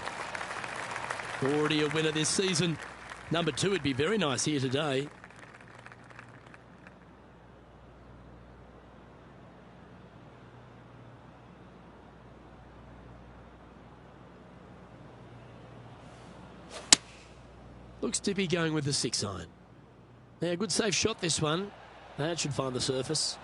Already a winner this season. Number 2 would be very nice here today. Looks to be going with the 6-iron. Yeah, good safe shot this one. That should find the surface.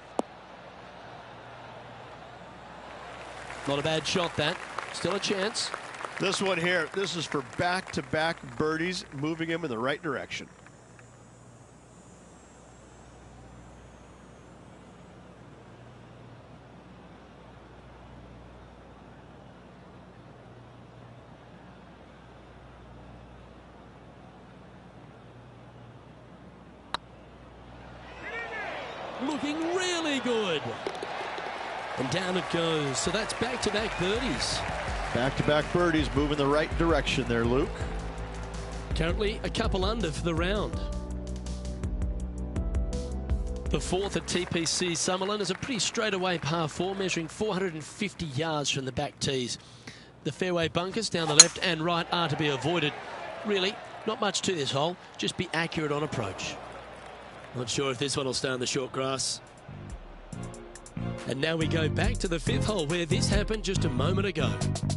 Not a bad shot, that. Still a chance. This one here, this is for back-to-back birdies, moving him in the right direction. Looking really good. And down it goes. So that's back-to-back birdies. Back-to-back birdies, moving the right direction there, Luke. Currently a couple under for the round. The fourth at TPC Summerlin is a pretty straightaway par 4 measuring 450 yards from the back tees. The fairway bunkers down the left and right are to be avoided. Really, not much to this hole. Just be accurate on approach. Not sure if this one will stay on the short grass. And now we go back to the 5th hole where this happened just a moment ago.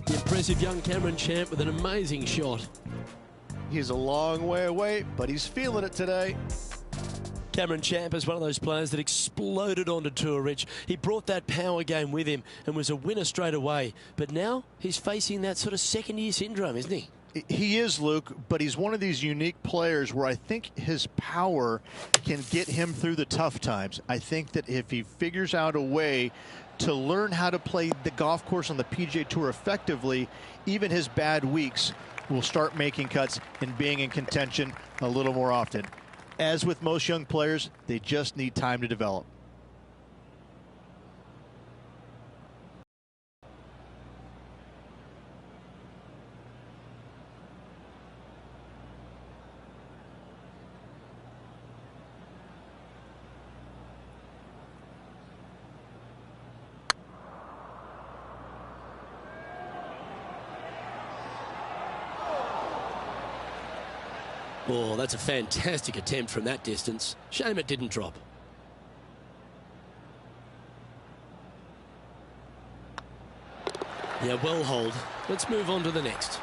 The impressive young Cameron Champ with an amazing shot. He's a long way away, but he's feeling it today. Cameron Champ is one of those players that exploded onto tour, Rich. He brought that power game with him and was a winner straight away. But now he's facing that sort of second-year syndrome, isn't he? He is, Luke, but he's one of these unique players where I think his power can get him through the tough times. I think that if he figures out a way to learn how to play the golf course on the PGA Tour effectively, even his bad weeks will start making cuts and being in contention a little more often. As with most young players, they just need time to develop. Oh, that's a fantastic attempt from that distance. Shame it didn't drop. Yeah, well hold. Let's move on to the next.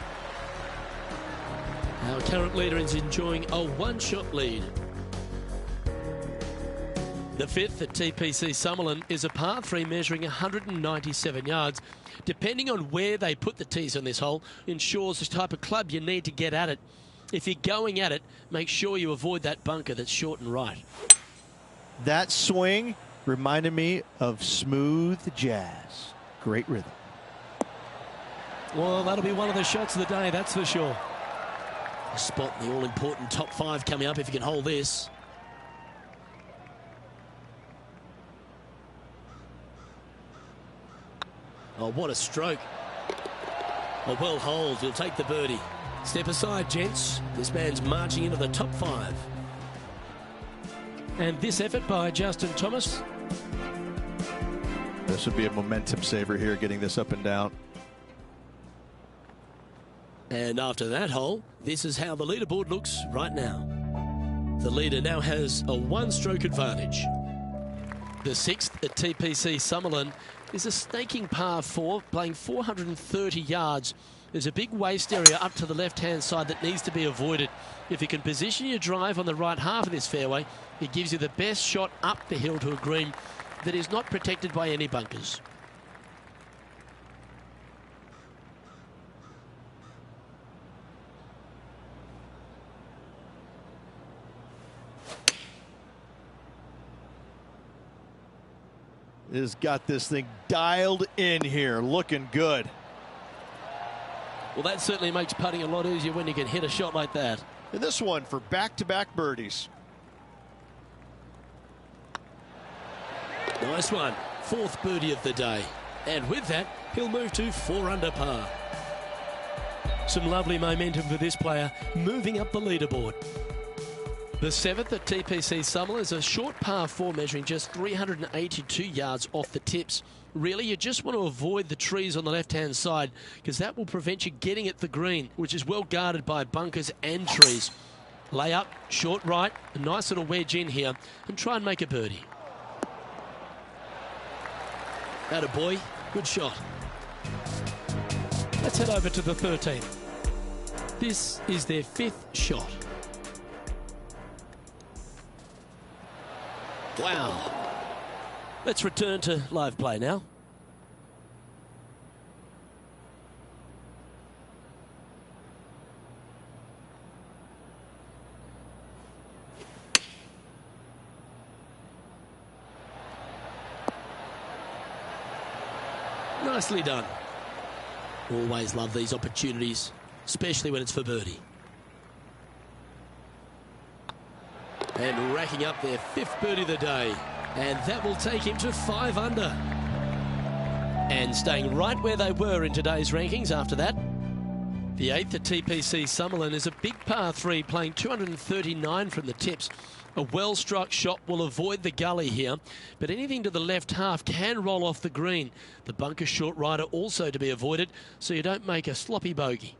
Our current leader is enjoying a one-shot lead. The 5th at TPC Summerlin is a par 3 measuring 197 yards. Depending on where they put the tees on this hole ensures the type of club you need to get at it. If you're going at it, make sure you avoid that bunker that's short and right. That swing reminded me of smooth jazz. Great rhythm. Well, that'll be one of the shots of the day, that's for sure. A spot in the all-important top 5 coming up if you can hold this. Oh, what a stroke. A well hold, he'll take the birdie. Step aside, gents. This man's marching into the top 5. And this effort by Justin Thomas. This would be a momentum saver here, getting this up and down. And after that hole, this is how the leaderboard looks right now. The leader now has a one-stroke advantage. The 6th at TPC Summerlin is a snaking par 4, playing 430 yards. There's a big waste area up to the left-hand side that needs to be avoided. If you can position your drive on the right half of this fairway, it gives you the best shot up the hill to a green that is not protected by any bunkers. Has got this thing dialed in here, looking good. Well, that certainly makes putting a lot easier when you can hit a shot like that. And this one for back-to-back birdies. Nice one. 4th birdie of the day. And with that, he'll move to 4 under par. Some lovely momentum for this player, moving up the leaderboard. The 7th at TPC Summerlin is a short par 4 measuring just 382 yards off the tips. Really, you just want to avoid the trees on the left-hand side because that will prevent you getting at the green, which is well guarded by bunkers and trees. Lay up, short right, a nice little wedge in here, and try and make a birdie. Atta boy, good shot. Let's head over to the 13th. This is their 5th shot. Wow. Let's return to live play now. Nicely done. Always love these opportunities, especially when it's for birdie. And racking up their 5th birdie of the day. And that will take him to 5 under. And staying right where they were in today's rankings after that. The 8th at TPC Summerlin is a big par 3 playing 239 from the tips. A well-struck shot will avoid the gully here, but anything to the left half can roll off the green. The bunker short rider also to be avoided, so you don't make a sloppy bogey.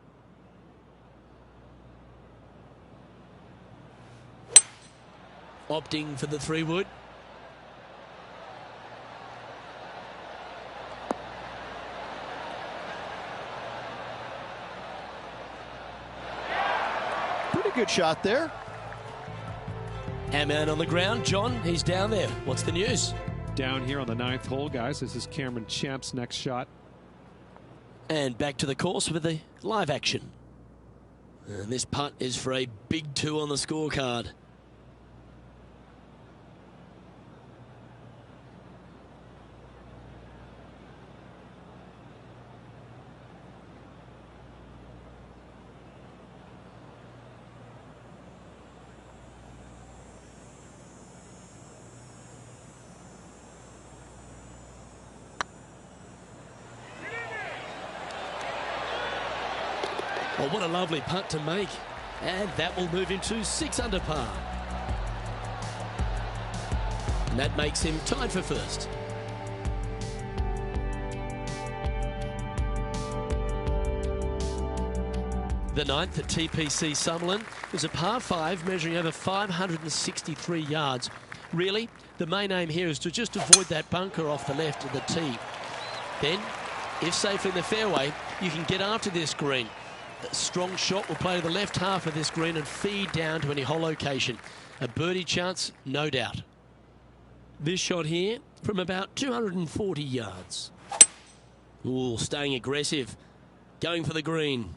Opting for the 3-wood. good shot there. Hamman on the ground. John, he's down there. What's the news? Down here on the 9th hole, guys. This is Cameron Champ's next shot. And back to the course with the live action. And this putt is for a big 2 on the scorecard. Well, what a lovely putt to make. And that will move him to 6 under par. And that makes him tied for first. The 9th at TPC Summerlin was a par 5 measuring over 563 yards. Really, the main aim here is to just avoid that bunker off the left of the tee. Then, if safe in the fairway, you can get after this green. A strong shot will play to the left half of this green and feed down to any hole location. A birdie chance, no doubt. This shot here from about 240 yards. Ooh, staying aggressive. Going for the green.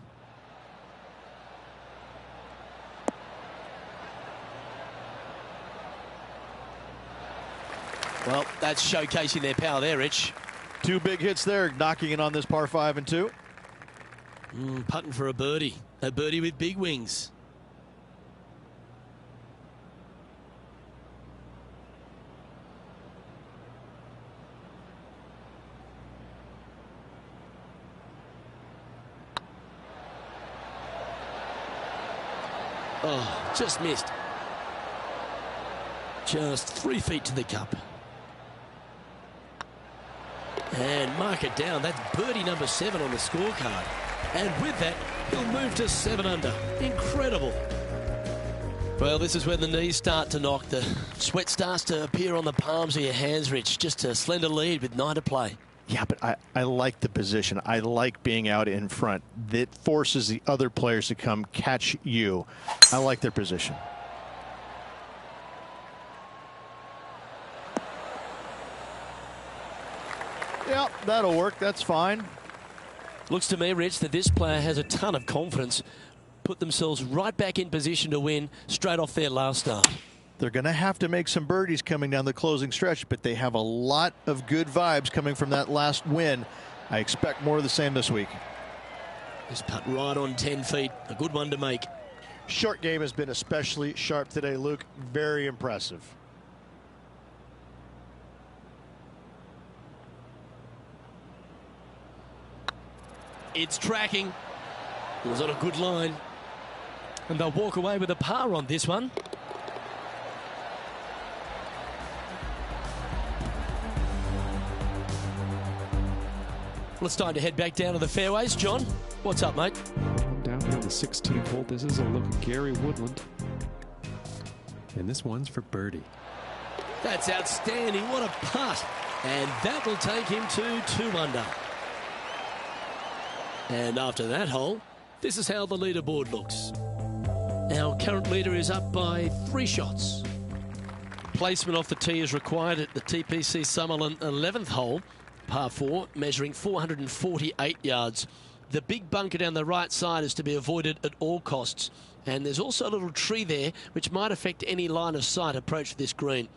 Well, that's showcasing their power there, Rich. 2 big hits there, knocking it on this par 5 and 2. Putting for a birdie. A birdie with big wings. Oh, just missed. Just 3 feet to the cup. And mark it down. That's birdie number 7 on the scorecard. And with that, he'll move to 7 under. Incredible. Well, this is when the knees start to knock. The sweat starts to appear on the palms of your hands, Rich. Just a slender lead with 9 to play. Yeah, but I like the position. I like being out in front. That forces the other players to come catch you. I like their position. Yeah, that'll work. That's fine. Looks to me, Rich, that this player has a ton of confidence. Put themselves right back in position to win straight off their last start. They're going to have to make some birdies coming down the closing stretch, but they have a lot of good vibes coming from that last win. I expect more of the same this week. This putt right on 10 feet. A good one to make. Short game has been especially sharp today, Luke. Very impressive. It's tracking. It was on a good line. And they'll walk away with a par on this one. Well, it's time to head back down to the fairways. John, what's up, mate? Down here on the 16th hole, this is a look at Gary Woodland. And this one's for birdie. That's outstanding. What a putt. And that will take him to 2 under. And after that hole, this is how the leaderboard looks. Our current leader is up by 3 shots. Placement off the tee is required at the TPC Summerlin 11th hole, par 4, measuring 448 yards. The big bunker down the right side is to be avoided at all costs. And there's also a little tree there which might affect any line of sight approach to this green.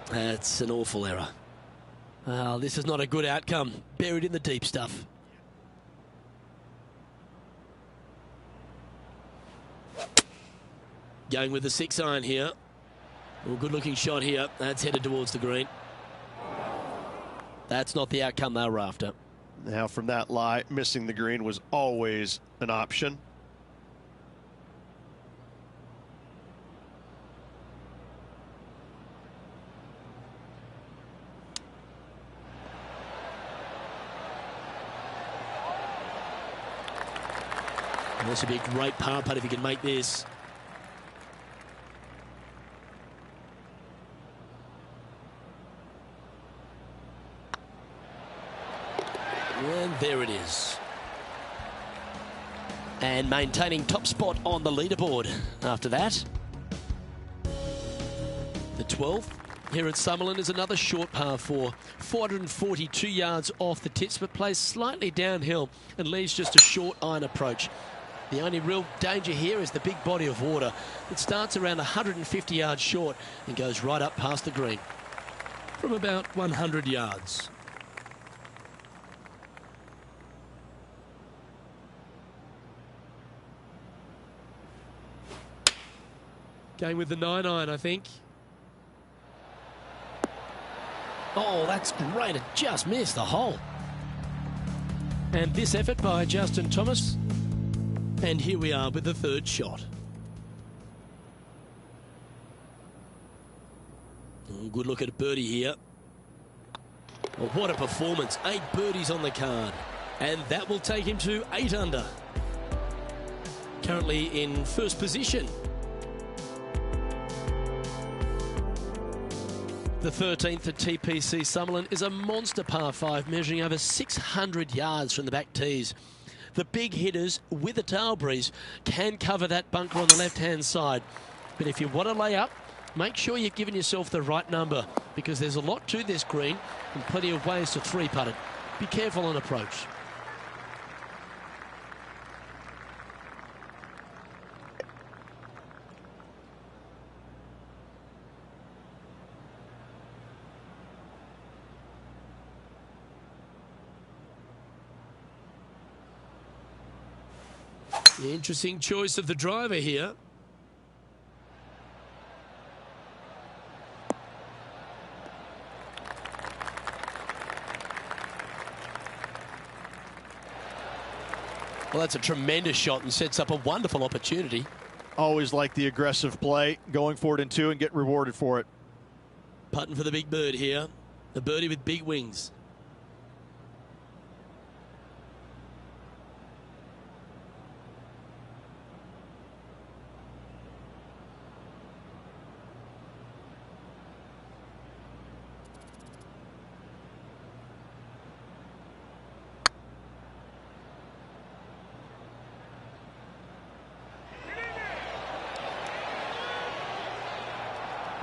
That's an awful error. This is not a good outcome. Buried in the deep stuff. Going with the 6-iron here. Well, good looking shot here. That's headed towards the green. That's not the outcome they were after. Now from that lie, missing the green was always an option. This would be a great par putt if he can make this. there it is. And maintaining top spot on the leaderboard after that. The 12th here at Summerlin is another short par 4. 442 yards off the tips, but plays slightly downhill and leaves just a short iron approach. The only real danger here is the big body of water. It starts around 150 yards short and goes right up past the green from about 100 yards. Going with the 9-iron, I think. Oh, that's great. It just missed the hole. And this effort by Justin Thomas. And here we are with the third shot. Oh, good look at a birdie here. Well, what a performance. 8 birdies on the card. And that will take him to 8 under. Currently in first position. The 13th at TPC Summerlin is a monster par 5 measuring over 600 yards from the back tees. The big hitters with a tail breeze can cover that bunker on the left-hand side. But if you want to lay up, make sure you've given yourself the right number because there's a lot to this green and plenty of ways to 3-putt it. Be careful on approach. The interesting choice of the driver here. Well, that's a tremendous shot and sets up a wonderful opportunity. Always like the aggressive play, going for it in 2 and get rewarded for it. Putting for the big bird here. The birdie with big wings.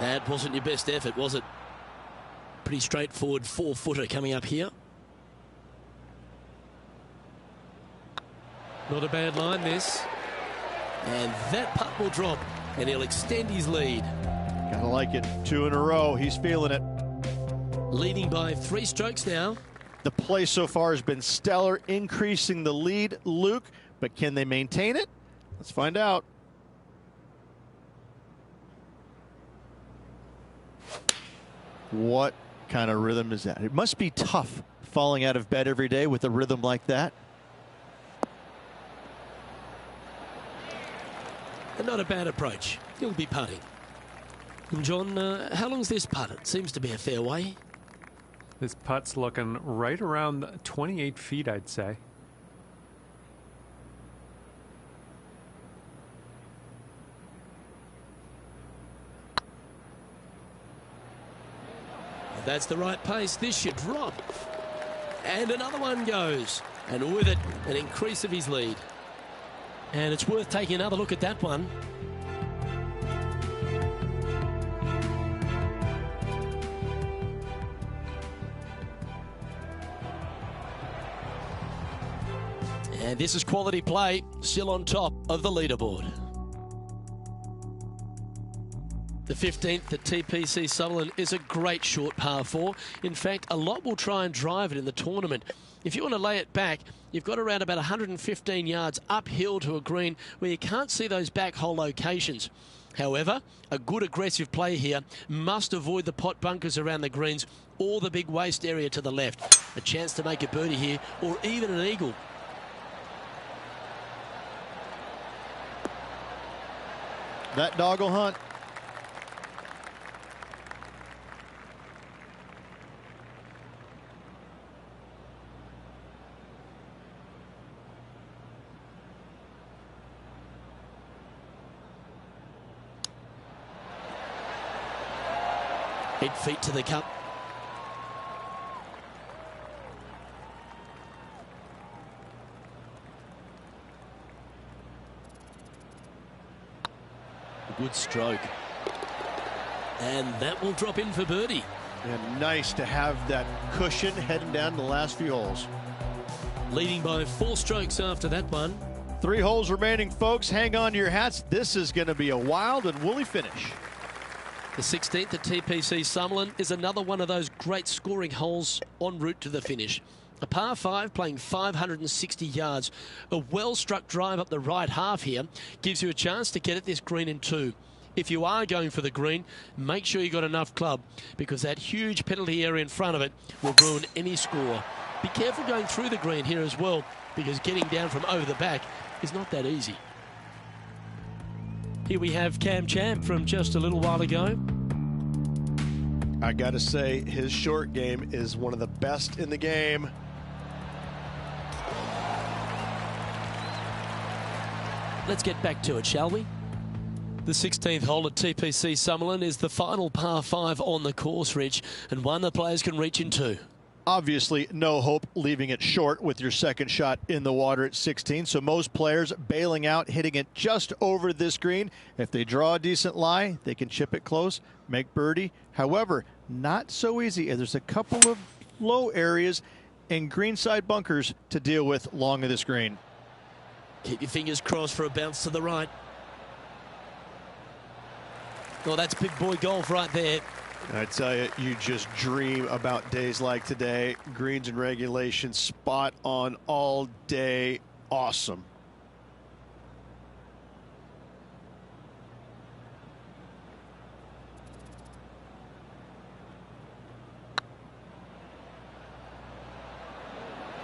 That wasn't your best effort, was it? Pretty straightforward 4-footer coming up here. Not a bad line, this. And that putt will drop, and he'll extend his lead. Gotta like it. 2 in a row. He's feeling it. Leading by 3 strokes now. The play so far has been stellar, increasing the lead, Luke. But can they maintain it? Let's find out. What kind of rhythm is that? It must be tough falling out of bed every day with a rhythm like that. And not a bad approach. He'll be putting. And John, how long's this putt? It seems to be a fair way. This putt's looking right around 28 feet, I'd say. That's the right pace. This should drop. And another one goes. And with it, an increase of his lead. And it's worth taking another look at that one. And this is quality play, still on top of the leaderboard. The 15th at TPC Summerlin is a great short par 4. In fact, a lot will try and drive it in the tournament. If you want to lay it back, you've got around about 115 yards uphill to a green where you can't see those back hole locations. However, a good aggressive play here must avoid the pot bunkers around the greens or the big waste area to the left. A chance to make a birdie here or even an eagle. That dog will hunt. Head feet to the cup. Good stroke. And that will drop in for birdie. And nice to have that cushion heading down the last few holes. Leading by 4 strokes after that one. 3 holes remaining, folks. Hang on to your hats. This is going to be a wild and woolly finish. The 16th at TPC Summerlin is another one of those great scoring holes en route to the finish. A par 5 playing 560 yards. A well-struck drive up the right half here gives you a chance to get at this green in 2. If you are going for the green, make sure you got enough club, because that huge penalty area in front of it will ruin any score. Be careful going through the green here as well, because getting down from over the back is not that easy. Here we have Cam Champ from just a little while ago. I got to say, his short game is one of the best in the game. Let's get back to it, shall we? The 16th hole at TPC Summerlin is the final par 5 on the course, Rich, and one the players can reach in 2. Obviously, no hope leaving it short with your second shot in the water at 16. So most players bailing out, hitting it just over this green. If they draw a decent lie, they can chip it close, make birdie. However, not so easy. There's a couple of low areas and greenside bunkers to deal with along this green. Keep your fingers crossed for a bounce to the right. Well, that's big boy golf right there. I tell you, you just dream about days like today. Greens and regulation, spot on all day. Awesome.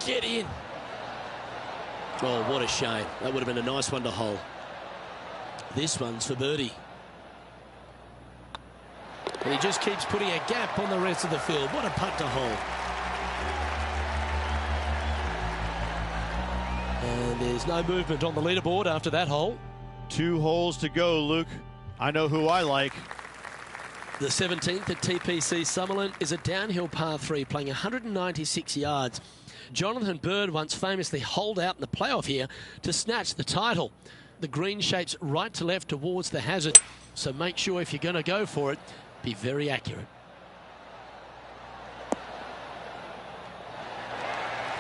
Get in. Oh, what a shame. That would have been a nice one to hole. This one's for birdie. And he just keeps putting a gap on the rest of the field. What a putt to hole. And there's no movement on the leaderboard after that hole. 2 holes to go, Luke. I know who I like. The 17th at TPC Summerlin is a downhill par 3 playing 196 yards. Jonathan Bird once famously holed out in the playoff here to snatch the title. The green shapes right to left towards the hazard, so make sure if you're going to go for it, be very accurate.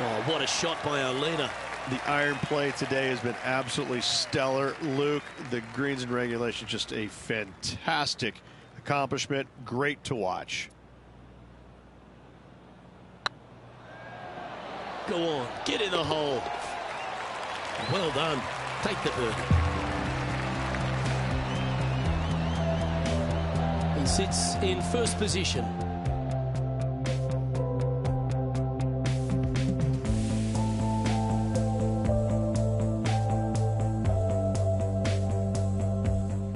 Oh, what a shot by Olena. The iron play today has been absolutely stellar, Luke. The greens and regulation, just a fantastic accomplishment. Great to watch. Go on, get in the hole. Well done. Take the birdie. He sits in first position.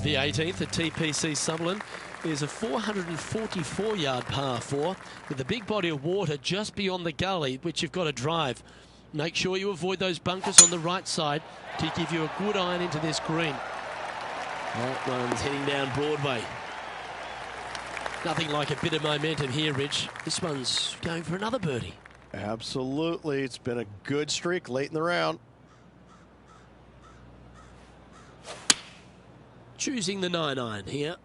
The 18th at TPC Summerlin is a 444-yard par 4 with a big body of water just beyond the gully, which you've got to drive. Make sure you avoid those bunkers on the right side to give you a good iron into this green. That one's heading down Broadway. Nothing like a bit of momentum here, Rich. This one's going for another birdie. Absolutely. It's been a good streak late in the round. Choosing the 9-iron here.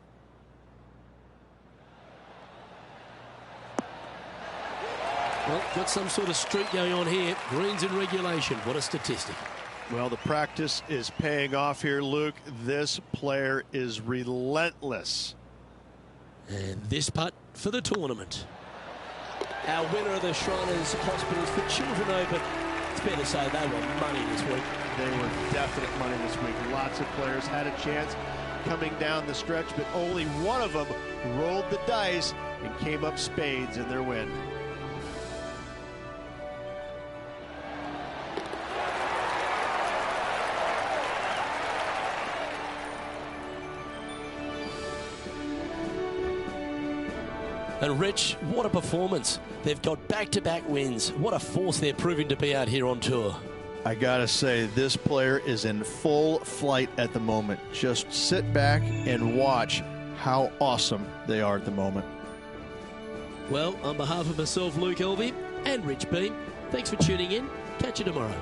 Well, got some sort of streak going on here. Greens in regulation. What a statistic. Well, the practice is paying off here, Luke. This player is relentless. And this putt for the tournament. Our winner of the Shriners Hospitals for Children Open. It's fair to say they were money this week. They were definite money this week. Lots of players had a chance coming down the stretch, but only one of them rolled the dice and came up spades in their win. And Rich, what a performance. They've got back-to-back wins. What a force they're proving to be out here on tour. I gotta say, this player is in full flight at the moment. Just sit back and watch how awesome they are at the moment. Well, on behalf of myself, Luke Elvey, and Rich Beam, thanks for tuning in. Catch you tomorrow.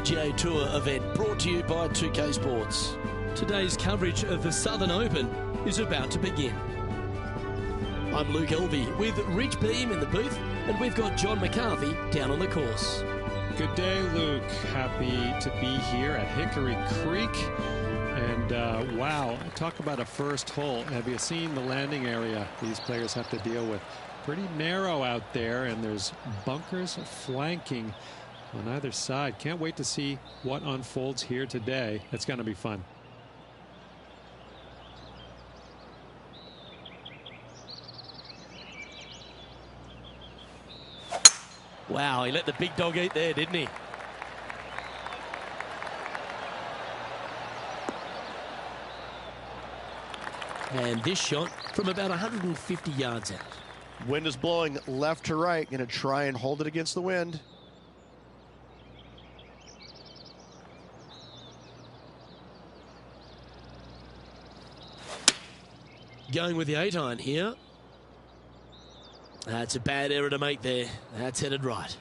PGA Tour event brought to you by 2K Sports. Today's coverage of the Southern Open is about to begin. I'm Luke Elvey with Rich Beam in the booth, and we've got John McCarthy down on the course. Good day, Luke. Happy to be here at Hickory Creek. And wow, talk about a first hole. Have you seen the landing area these players have to deal with? Pretty narrow out there, and there's bunkers flanking on either side. Can't wait to see what unfolds here today. It's going to be fun. Wow, he let the big dog eat there, didn't he? And this shot from about 150 yards out. Wind is blowing left to right. Going to try and hold it against the wind. Going with the 8-iron here. That's a bad error to make there. That's headed right.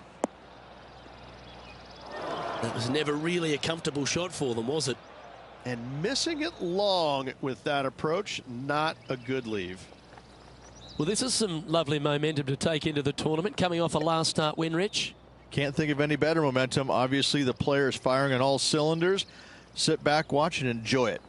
That was never really a comfortable shot for them, was it? And missing it long with that approach, not a good leave. Well, this is some lovely momentum to take into the tournament, coming off a last start win, Rich. Can't think of any better momentum. Obviously, the players firing on all cylinders. Sit back, watch, and enjoy it.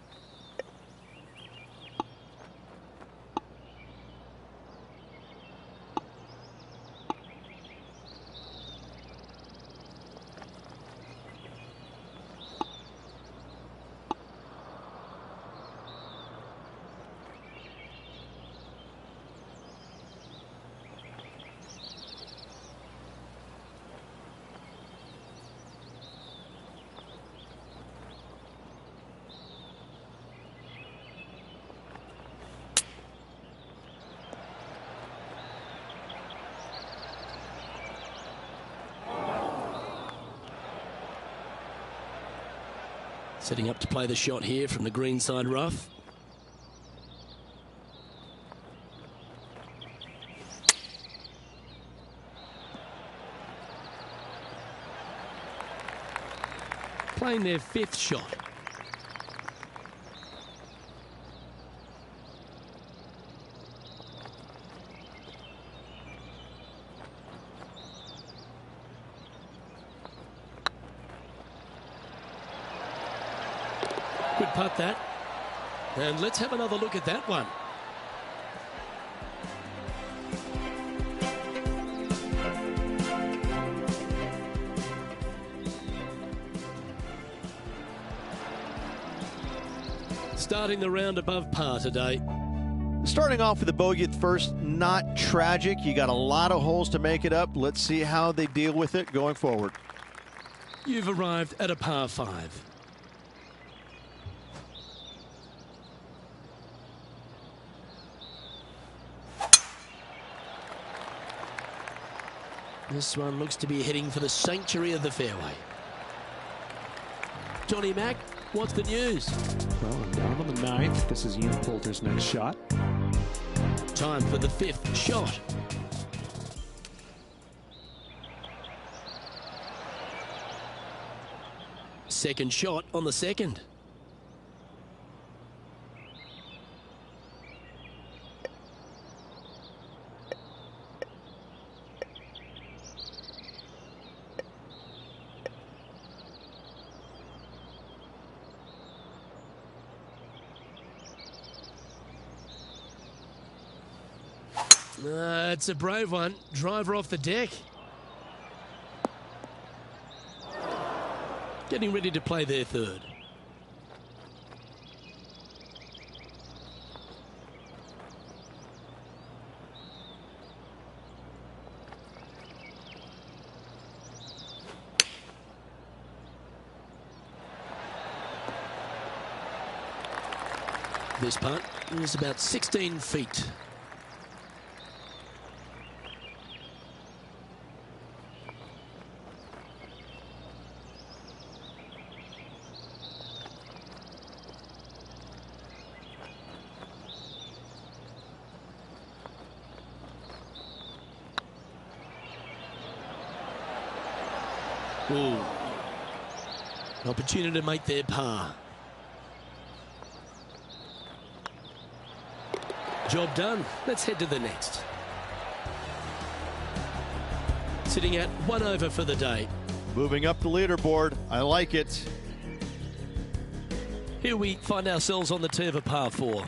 Setting up to play the shot here from the greenside rough. Playing their 5th shot. Good putt that. And let's have another look at that one. Starting the round above par today. Starting off with a bogey at first, not tragic. You got a lot of holes to make it up. Let's see how they deal with it going forward. You've arrived at a par 5. This one looks to be heading for the sanctuary of the fairway. Johnny Mack, what's the news? Well, I'm down on the 9th. This is Ian Poulter's next shot. Time for the 5th shot. Second shot on the 2nd. It's a brave one. Driver off the deck. Getting ready to play their 3rd. This putt is about 16 feet. Ooh. Opportunity to make their par. Job done. Let's head to the next. Sitting at 1 over for the day. Moving up the leaderboard. I like it. Here we find ourselves on the tee of a par 4.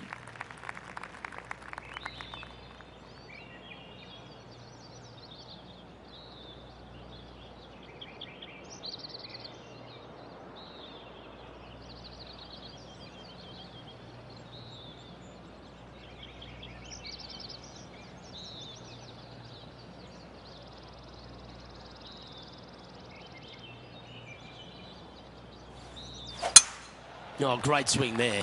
Oh, great swing there.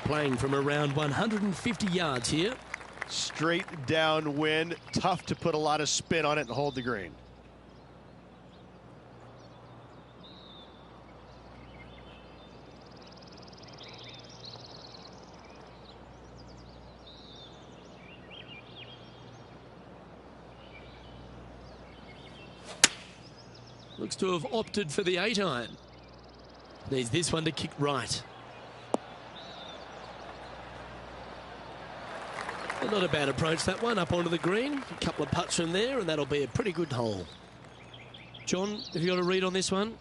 Playing from around 150 yards here. Straight downwind. Tough to put a lot of spin on it and hold the green. Looks to have opted for the 8-iron. Needs this one to kick right. Well, not a bad approach, that one, up onto the green. A couple of putts from there, and that'll be a pretty good hole. John, have you got a read on this one?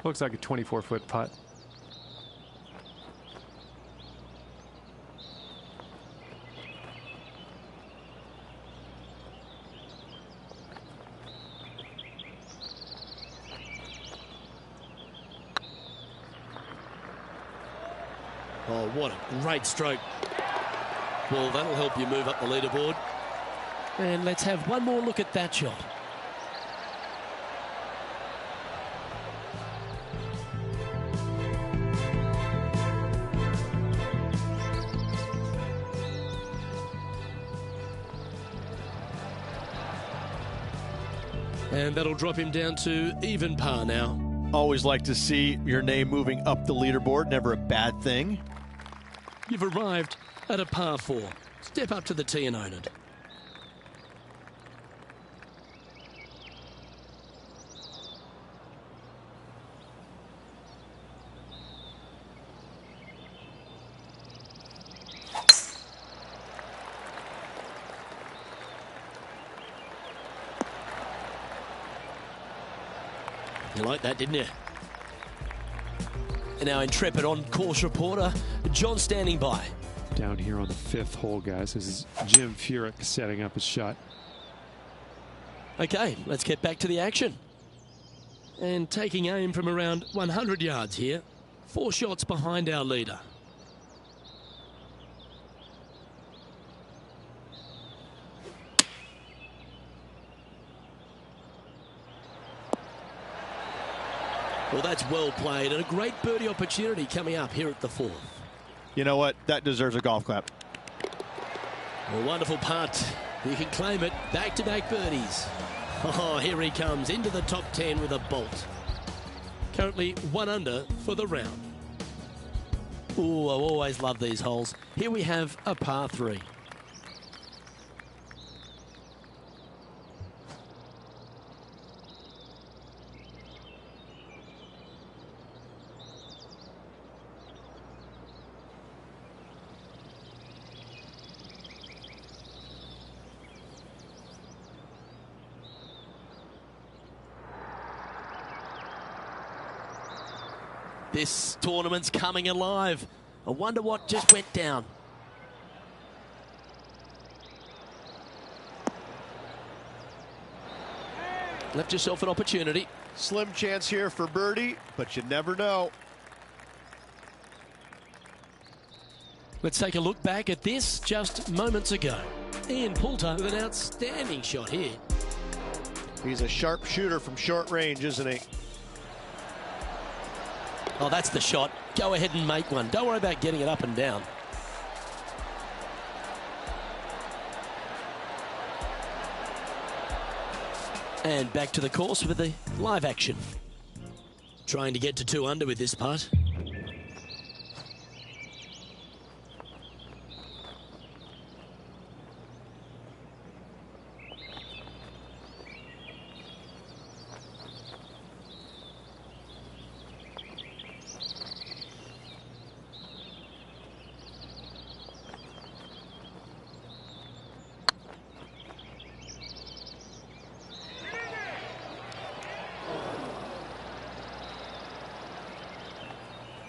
Looks like a 24-foot putt. Oh, what a great stroke. Well, that'll help you move up the leaderboard. And let's have one more look at that shot. And that'll drop him down to even par now. Always like to see your name moving up the leaderboard. Never a bad thing. You've arrived at a par 4. Step up to the tee and own it. You like that, didn't you? And our intrepid on-course reporter, John, standing by. Down here on the 5th hole, guys. This is Jim Furyk setting up his shot. Okay, let's get back to the action. And taking aim from around 100 yards here. 4 shots behind our leader. Well, that's well played, and a great birdie opportunity coming up here at the 4th. You know what? That deserves a golf clap. A wonderful putt. You can claim it. Back-to-back birdies. Oh, here he comes into the top 10 with a bolt. Currently 1 under for the round. Ooh, I always love these holes. Here we have a par 3. This tournament's coming alive. I wonder what just went down. Left yourself an opportunity. Slim chance here for birdie, but you never know. Let's take a look back at this just moments ago. Ian Poulter with an outstanding shot here. He's a sharp shooter from short range, isn't he? Oh, that's the shot. Go ahead and make one. Don't worry about getting it up and down. And back to the course with the live action. Trying to get to 2 under with this putt.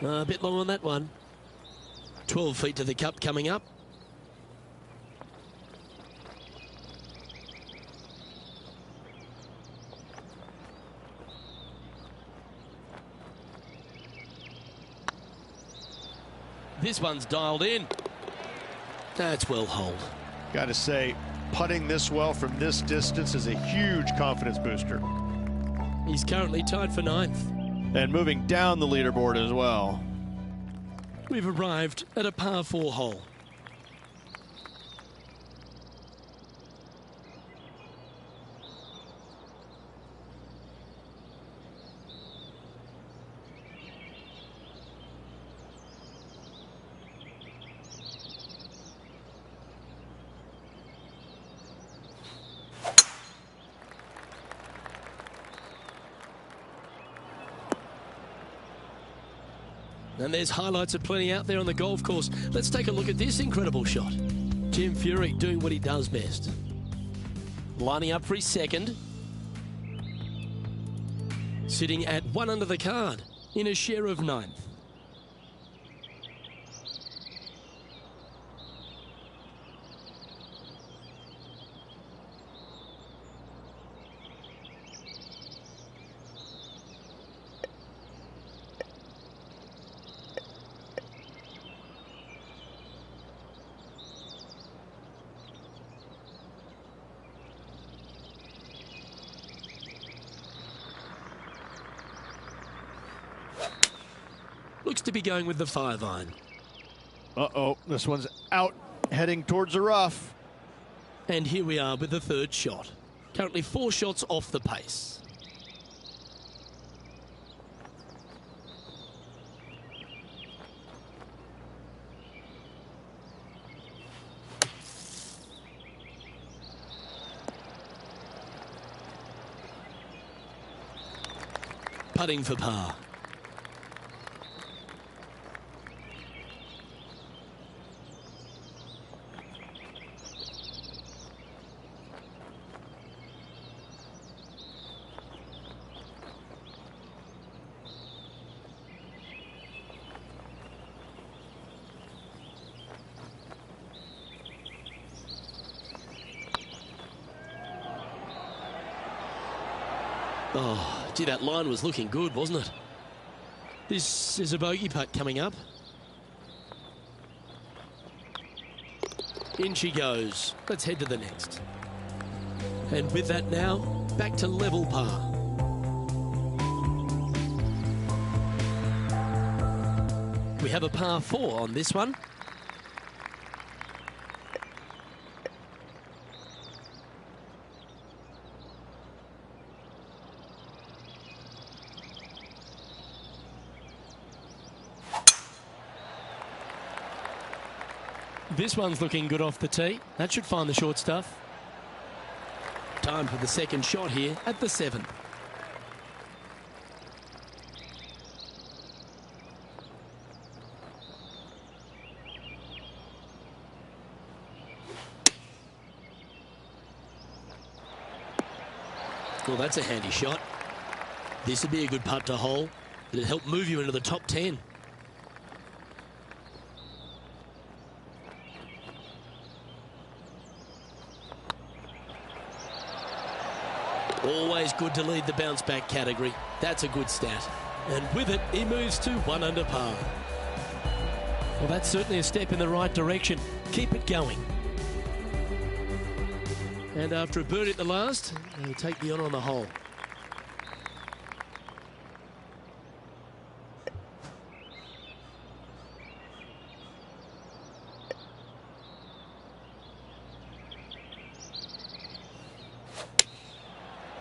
A bit long on that one. 12 feet to the cup coming up. This one's dialed in. That's well holed. Got to say, putting this well from this distance is a huge confidence booster. He's currently tied for 9th. And moving down the leaderboard as well. We've arrived at a par 4 hole. And there's highlights aplenty out there on the golf course. Let's take a look at this incredible shot. Tim Furyk doing what he does best. Lining up for his second. Sitting at 1 under the card in a share of 9th. Looks to be going with the 5-iron. Uh-oh, this one's out, heading towards the rough. And here we are with the 3rd shot. Currently 4 shots off the pace. Putting for par. Oh, gee, that line was looking good, wasn't it? This is a bogey putt coming up. In she goes. Let's head to the next. And with that now, back to level par. We have a par 4 on this one. This one's looking good off the tee. That should find the short stuff. Time for the second shot here at the 7th. Well, that's a handy shot. This would be a good putt to hole. It'd help move you into the top 10. Always good to lead the bounce back category. That's a good stat. And with it, he moves to 1 under par. Well, that's certainly a step in the right direction. Keep it going. And after a birdie at the last, he'll take the honour on the hole.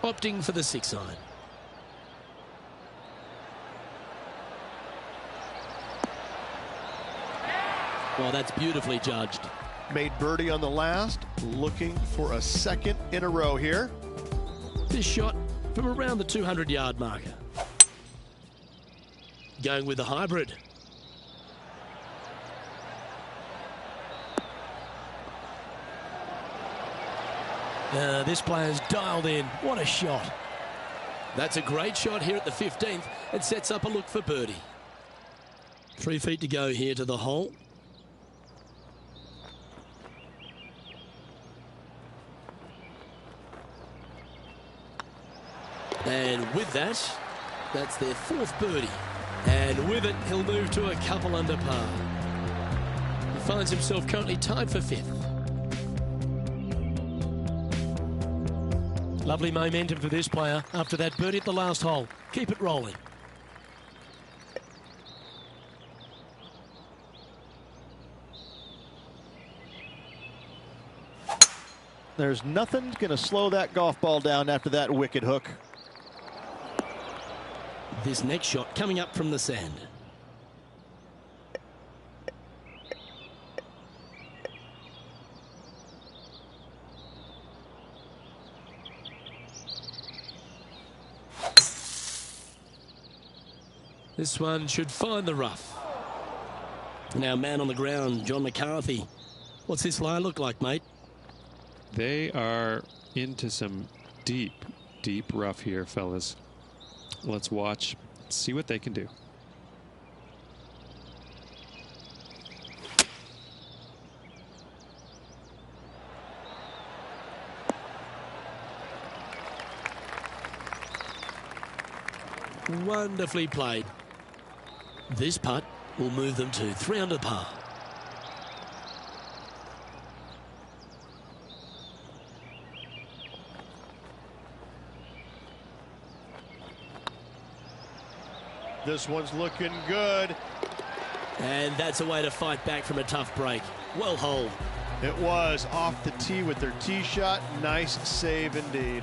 Opting for the 6-iron. Well, that's beautifully judged. Made birdie on the last, looking for a second in a row here. This shot from around the 200-yard marker. Going with the hybrid. This player's dialed in. What a shot. That's a great shot here at the 15th. It sets up a look for birdie. 3 feet to go here to the hole. And with that, that's their 4th birdie. And with it, he'll move to a couple under par. He finds himself currently tied for 5th. Lovely momentum for this player after that birdie at the last hole. Keep it rolling. There's nothing going to slow that golf ball down after that wicked hook. This next shot coming up from the sand. This one should find the rough. Now, man on the ground, John McCarthy. What's this lie look like, mate? They are into some deep, deep rough here, fellas. Let's watch, see what they can do. Wonderfully played. This putt will move them to 3 under par. This one's looking good. And that's a way to fight back from a tough break. Well holed. It was off the tee with their tee shot. Nice save indeed.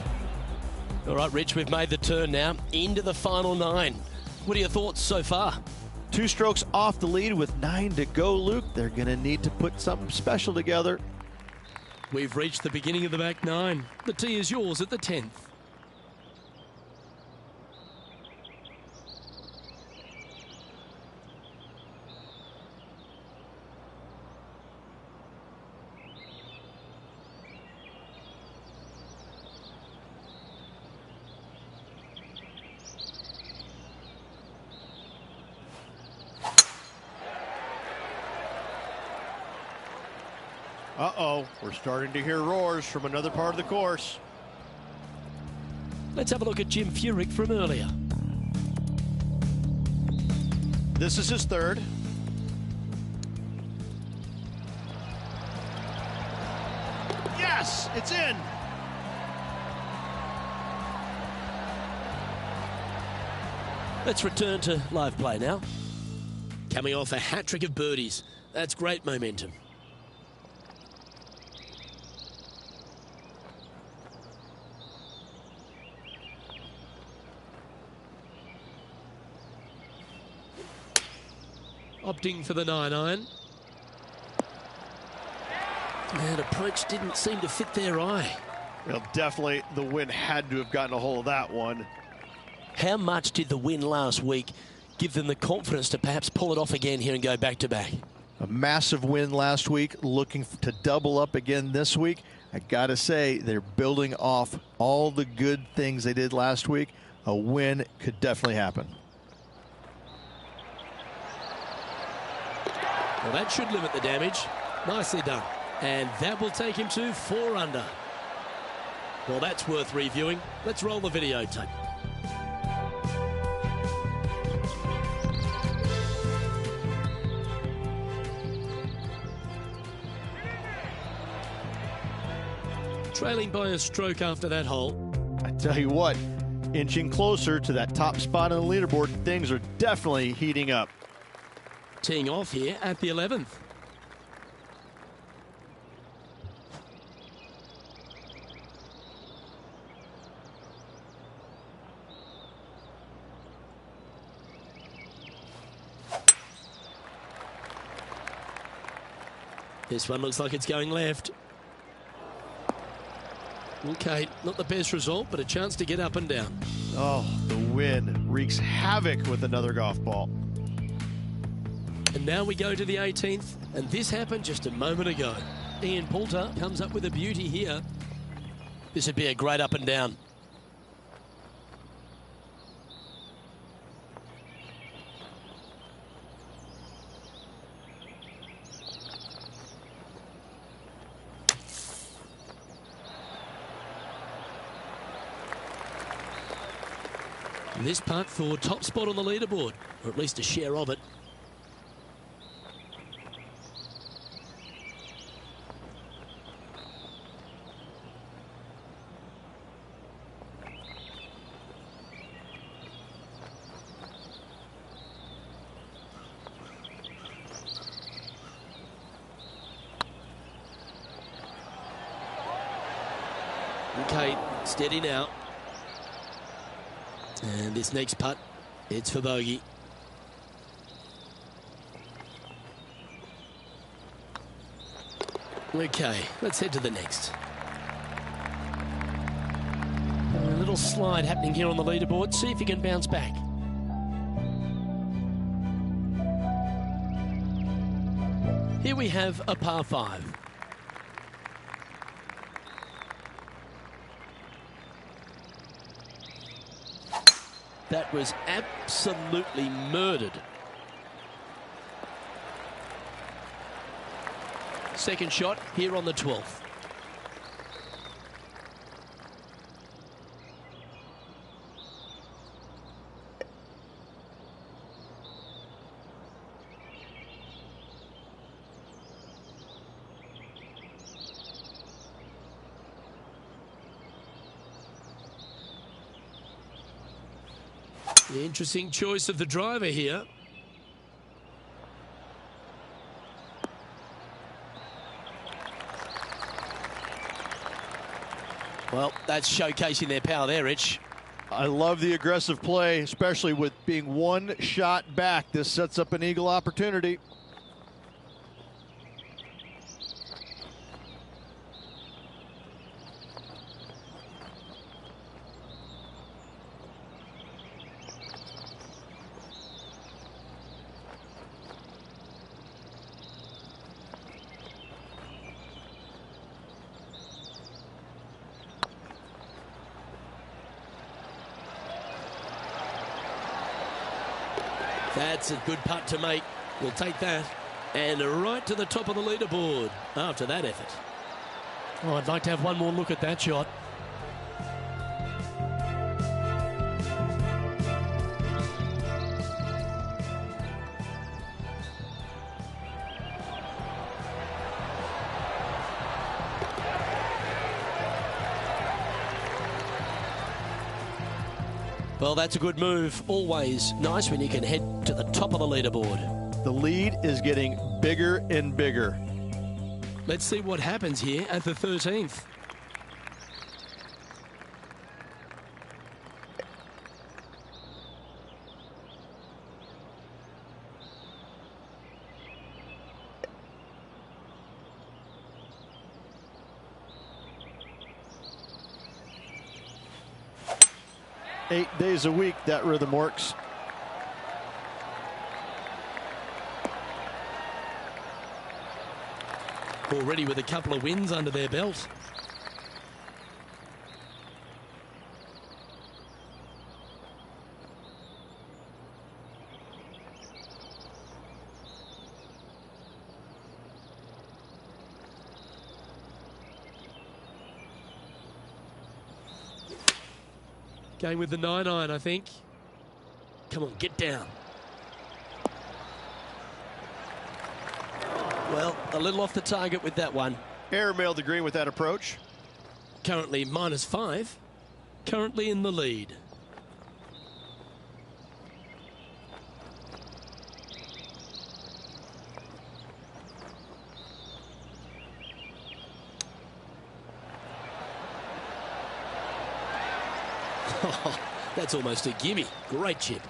All right, Rich, we've made the turn now into the final 9. What are your thoughts so far? 2 strokes off the lead with 9 to go, Luke. They're going to need to put something special together. We've reached the beginning of the back 9. The tee is yours at the 10th. Uh-oh, we're starting to hear roars from another part of the course. Let's have a look at Jim Furyk from earlier. This is his 3rd. Yes, it's in. Let's return to live play now. Coming off a hat-trick of birdies. That's great momentum. Opting for the 9-iron. And approach didn't seem to fit their eye. Well, definitely the wind had to have gotten a hold of that one. How much did the win last week give them the confidence to perhaps pull it off again here and go back-to-back? A massive win last week, looking to double up again this week. I got to say, they're building off all the good things they did last week. A win could definitely happen. Well, that should limit the damage. Nicely done. And that will take him to 4 under. Well, that's worth reviewing. Let's roll the videotape. Trailing by a stroke after that hole. I tell you what, inching closer to that top spot on the leaderboard, things are definitely heating up. Teeing off here at the 11th. This one looks like it's going left. Okay, not the best result, but a chance to get up and down. Oh, the wind wreaks havoc with another golf ball. And now we go to the 18th, and this happened just a moment ago. Ian Poulter comes up with a beauty here. This would be a great up and down. This putt for top spot on the leaderboard, or at least a share of it. Okay, steady now. And this next putt, it's for bogey. Okay, let's head to the next. A little slide happening here on the leaderboard. See if he can bounce back. Here we have a par 5. That was absolutely murdered. Second shot here on the 12th. The interesting choice of the driver here. Well, that's showcasing their power there, Rich. I love the aggressive play, especially with being one shot back. This sets up an eagle opportunity. That's a good putt to make. We'll take that. And right to the top of the leaderboard after that effort. Oh, I'd like to have one more look at that shot. Well, that's a good move. Always nice when you can head to the top of the leaderboard. The lead is getting bigger and bigger. Let's see what happens here at the 13th. Eight days a week, that rhythm works. Already with a couple of wins under their belt. Going with the 9-iron, I think. Come on, get down. Well, a little off the target with that one. Airmailed the green with that approach. Currently -5. Currently in the lead. That's almost a gimme. Great chip.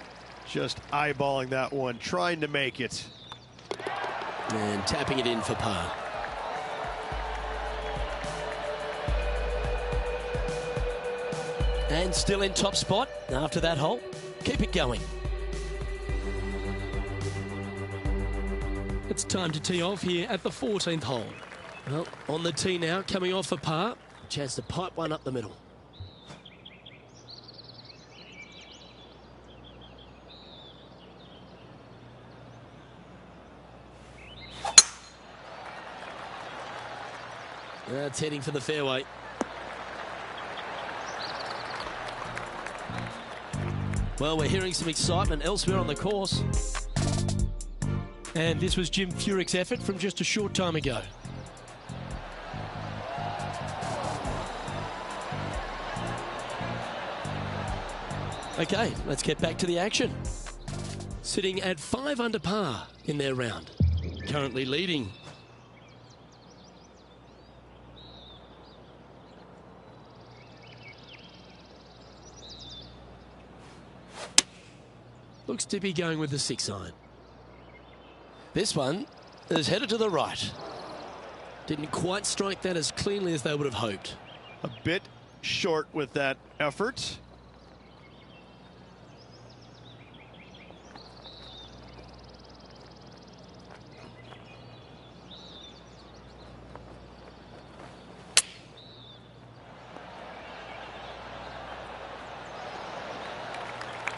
Just eyeballing that one, trying to make it. And tapping it in for par. And still in top spot after that hole. Keep it going. It's time to tee off here at the 14th hole. Well, on the tee now, coming off for par. Chance to pipe one up the middle. That's heading for the fairway. Well, we're hearing some excitement elsewhere on the course. And this was Jim Furyk's effort from just a short time ago. Okay, let's get back to the action. Sitting at 5 under par in their round. Currently leading. Looks to be going with the 6-iron. This one is headed to the right. Didn't quite strike that as cleanly as they would have hoped. A bit short with that effort.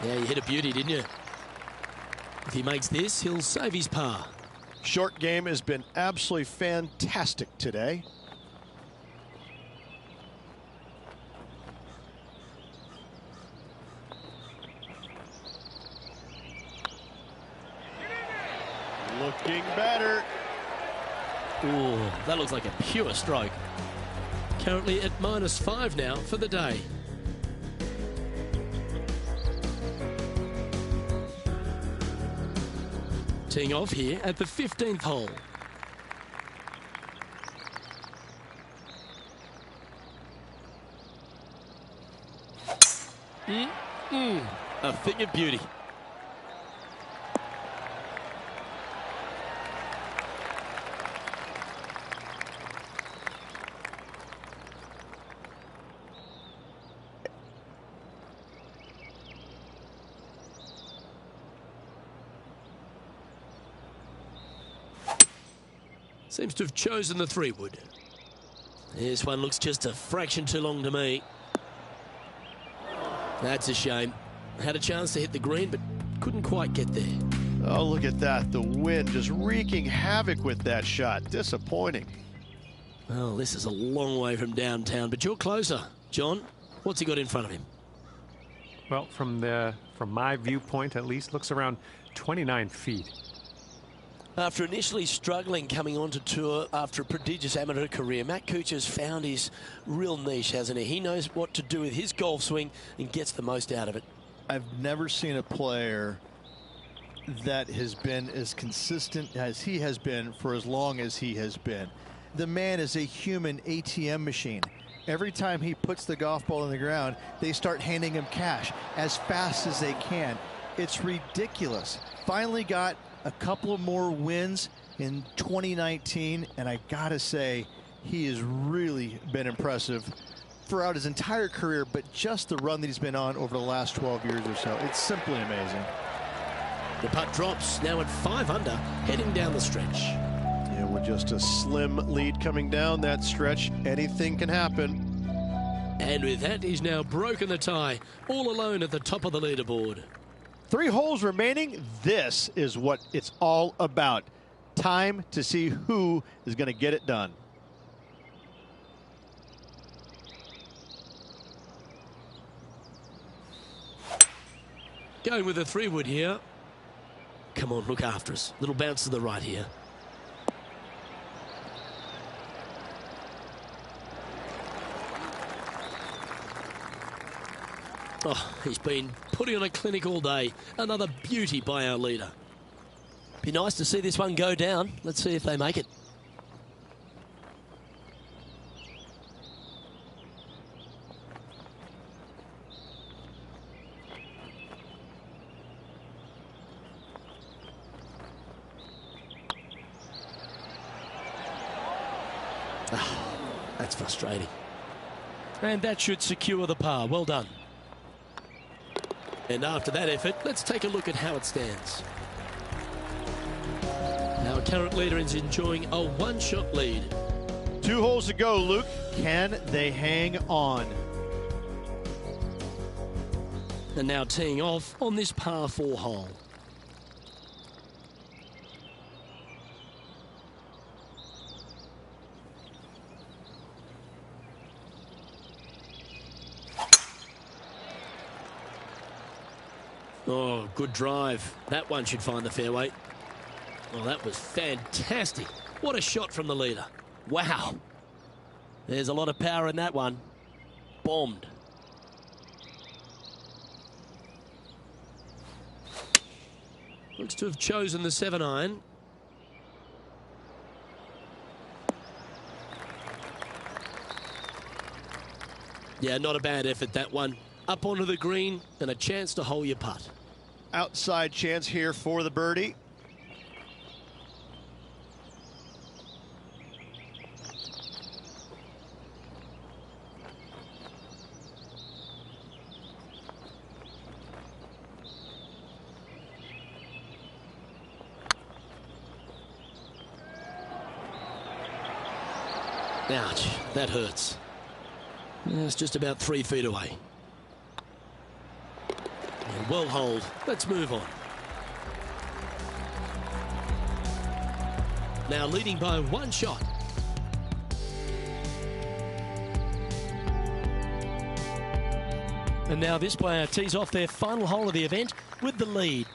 Yeah, you hit a beauty, didn't you? If he makes this, he'll save his par. Short game has been absolutely fantastic today. Looking better. Ooh, that looks like a pure stroke. Currently at -5 now for the day. Teeing off here at the 15th hole. A thing of beauty. Seems to have chosen the 3-wood. This one looks just a fraction too long to me. That's a shame. Had a chance to hit the green, but couldn't quite get there. Oh, look at that. The wind just wreaking havoc with that shot. Disappointing. Well, this is a long way from downtown, but you're closer. John, what's he got in front of him? Well, from my viewpoint at least, looks around 29 feet. After initially struggling coming onto tour after a prodigious amateur career, Matt Kuchar's found his real niche, hasn't he? He knows what to do with his golf swing and gets the most out of it. I've never seen a player that has been as consistent as he has been for as long as he has been. The man is a human ATM machine. Every time he puts the golf ball in the ground, they start handing him cash as fast as they can. It's ridiculous. Finally got a couple of more wins in 2019, and I gotta say, he has really been impressive throughout his entire career, but just the run that he's been on over the last 12 years or so. It's simply amazing. The putt drops, now at 5 under, heading down the stretch. Yeah, with just a slim lead coming down that stretch, anything can happen. And with that, he's now broken the tie, all alone at the top of the leaderboard. 3 holes remaining. This is what it's all about. Time to see who is going to get it done. Going with a 3-wood here. Come on, look after us. Little bounce to the right here. Oh, he's been putting on a clinic all day. Another beauty by our leader. Be nice to see this one go down. Let's see if they make it. That's frustrating. And that should secure the par. Well done. And after that effort, let's take a look at how it stands. Our current leader is enjoying a 1-shot lead. 2 holes to go, Luke. Can they hang on? And now teeing off on this par 4 hole. Oh, good drive. That one should find the fairway. Oh, that was fantastic. What a shot from the leader. Wow. There's a lot of power in that one. Bombed. Looks to have chosen the 7-iron. Yeah, not a bad effort, that one. Up onto the green and a chance to hole your putt. Outside chance here for the birdie. Ouch, that hurts. It's just about 3 feet away. And well holed. Let's move on. Now leading by 1 shot. And now this player tees off their final hole of the event with the lead.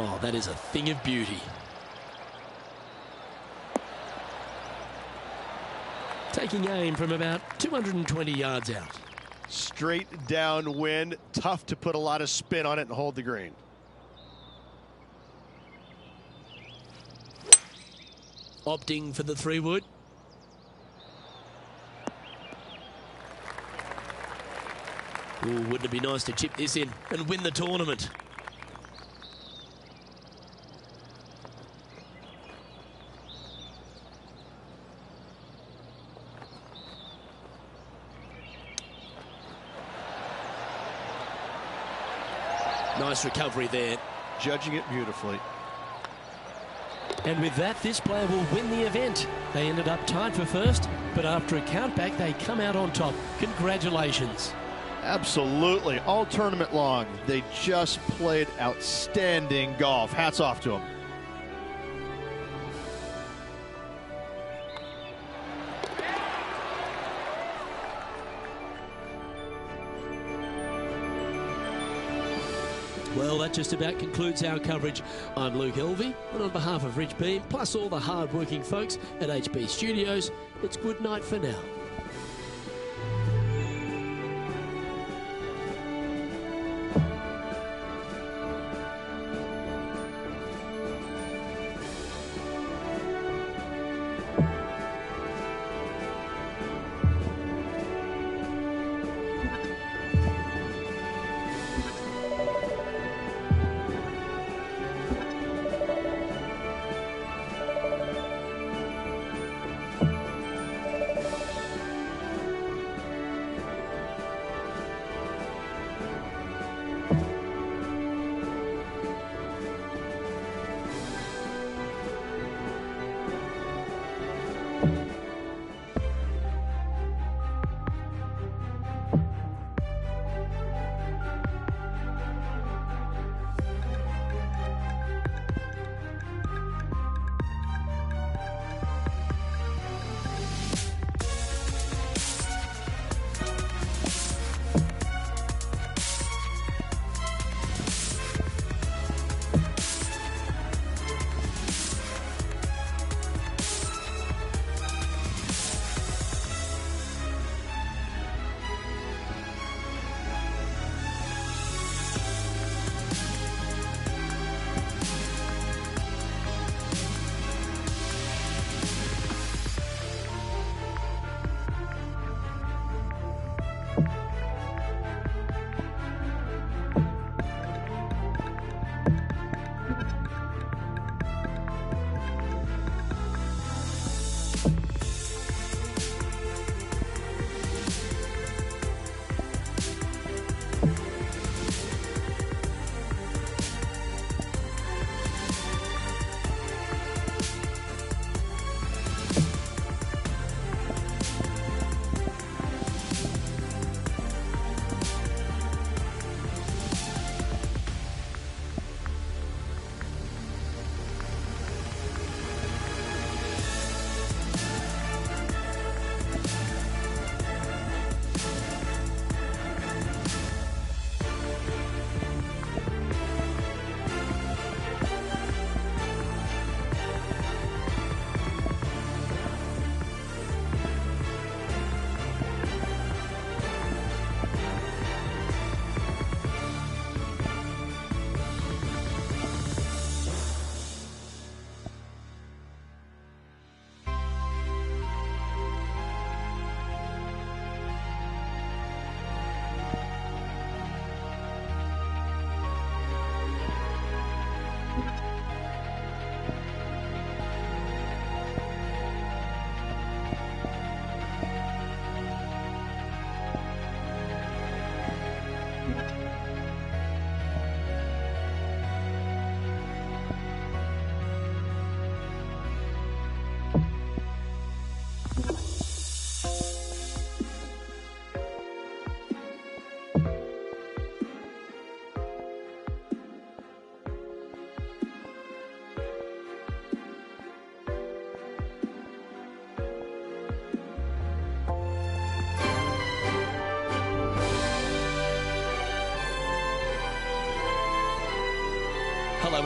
Oh, that is a thing of beauty. Taking aim from about 220 yards out. Straight downwind. Tough to put a lot of spin on it and hold the green. Opting for the 3-wood. Ooh, wouldn't it be nice to chip this in and win the tournament? Nice recovery there. Judging it beautifully. And with that, this player will win the event. They ended up tied for first, but after a countback, they come out on top. Congratulations. Absolutely. All tournament long, they just played outstanding golf. Hats off to them. Well, that just about concludes our coverage. I'm Luke Elvey, and on behalf of Rich Beam, plus all the hard-working folks at HB Studios, it's good night for now.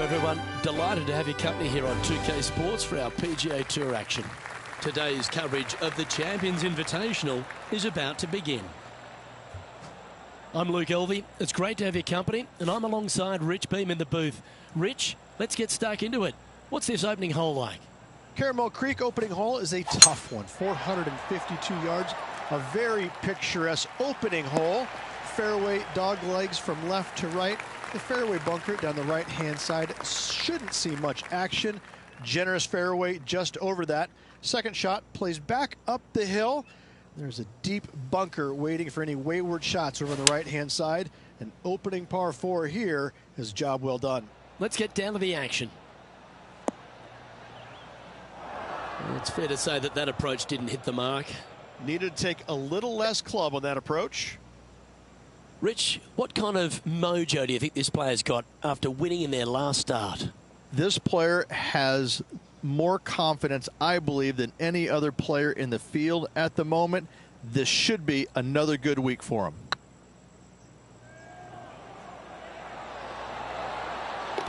everyone. Delighted to have your company here on 2K Sports for our PGA Tour action. Today's coverage of the Champions Invitational is about to begin. I'm Luke Elvey. It's great to have your company, and I'm alongside Rich Beam in the booth. Rich, let's get stuck into it. What's this opening hole like? Caramel Creek opening hole is a tough one, 452 yards, a very picturesque opening hole. Fairway dog legs from left to right. The fairway bunker down the right-hand side shouldn't see much action. Generous fairway just over that. Second shot plays back up the hill. There's a deep bunker waiting for any wayward shots over on the right-hand side. An opening par 4 here is a job well done. Let's get down to the action. It's fair to say that approach didn't hit the mark. Needed to take a little less club on that approach. Rich, what kind of mojo do you think this player's got after winning in their last start? This player has more confidence, I believe, than any other player in the field at the moment. This should be another good week for him.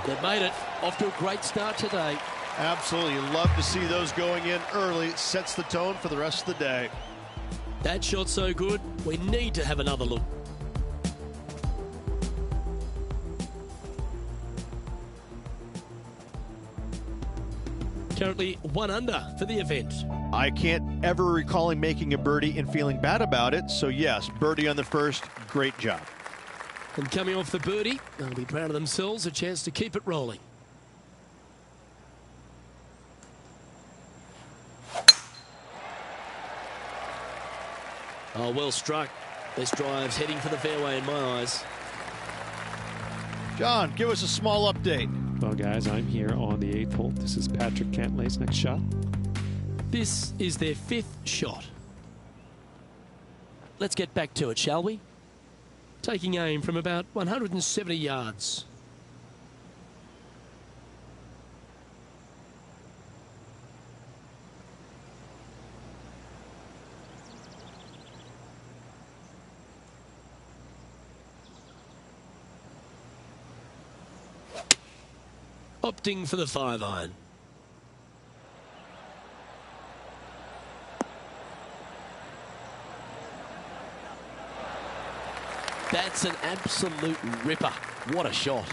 They've made it. Off to a great start today. Absolutely. Love to see those going in early. It sets the tone for the rest of the day. That shot's so good, we need to have another look. Currently 1 under for the event. I can't ever recall him making a birdie and feeling bad about it. So yes, birdie on the first, great job. And coming off the birdie, they'll be proud of themselves, a chance to keep it rolling. Oh, well struck. Best drive's heading for the fairway in my eyes. John, give us a small update. Well, guys, I'm here on the 8th hole. This is Patrick Cantlay's next shot. This is their 5th shot. Let's get back to it, shall we? Taking aim from about 170 yards. Opting for the 5-iron. That's an absolute ripper. What a shot.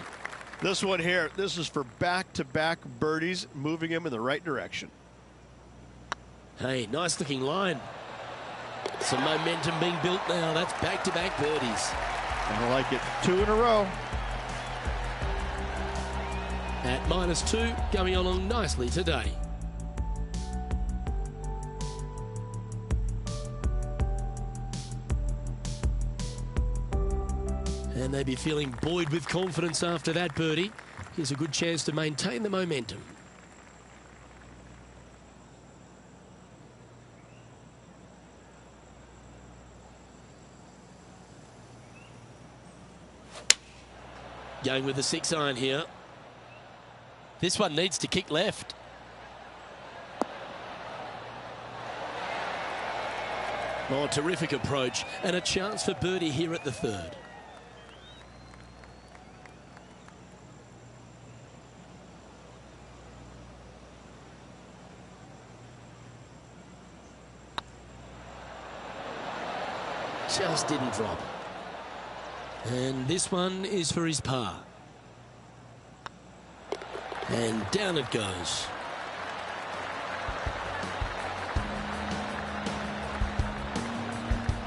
This one here, this is for back-to-back birdies, moving him in the right direction. Hey, nice looking line. Some momentum being built now. That's back-to-back birdies. I like it. 2 in a row. At -2, going along nicely today. And they'd be feeling buoyed with confidence after that birdie. Here's a good chance to maintain the momentum. Going with the 6-iron here. This one needs to kick left. Oh, terrific approach. And a chance for birdie here at the 3rd. Just didn't drop. And this one is for his par. And down it goes.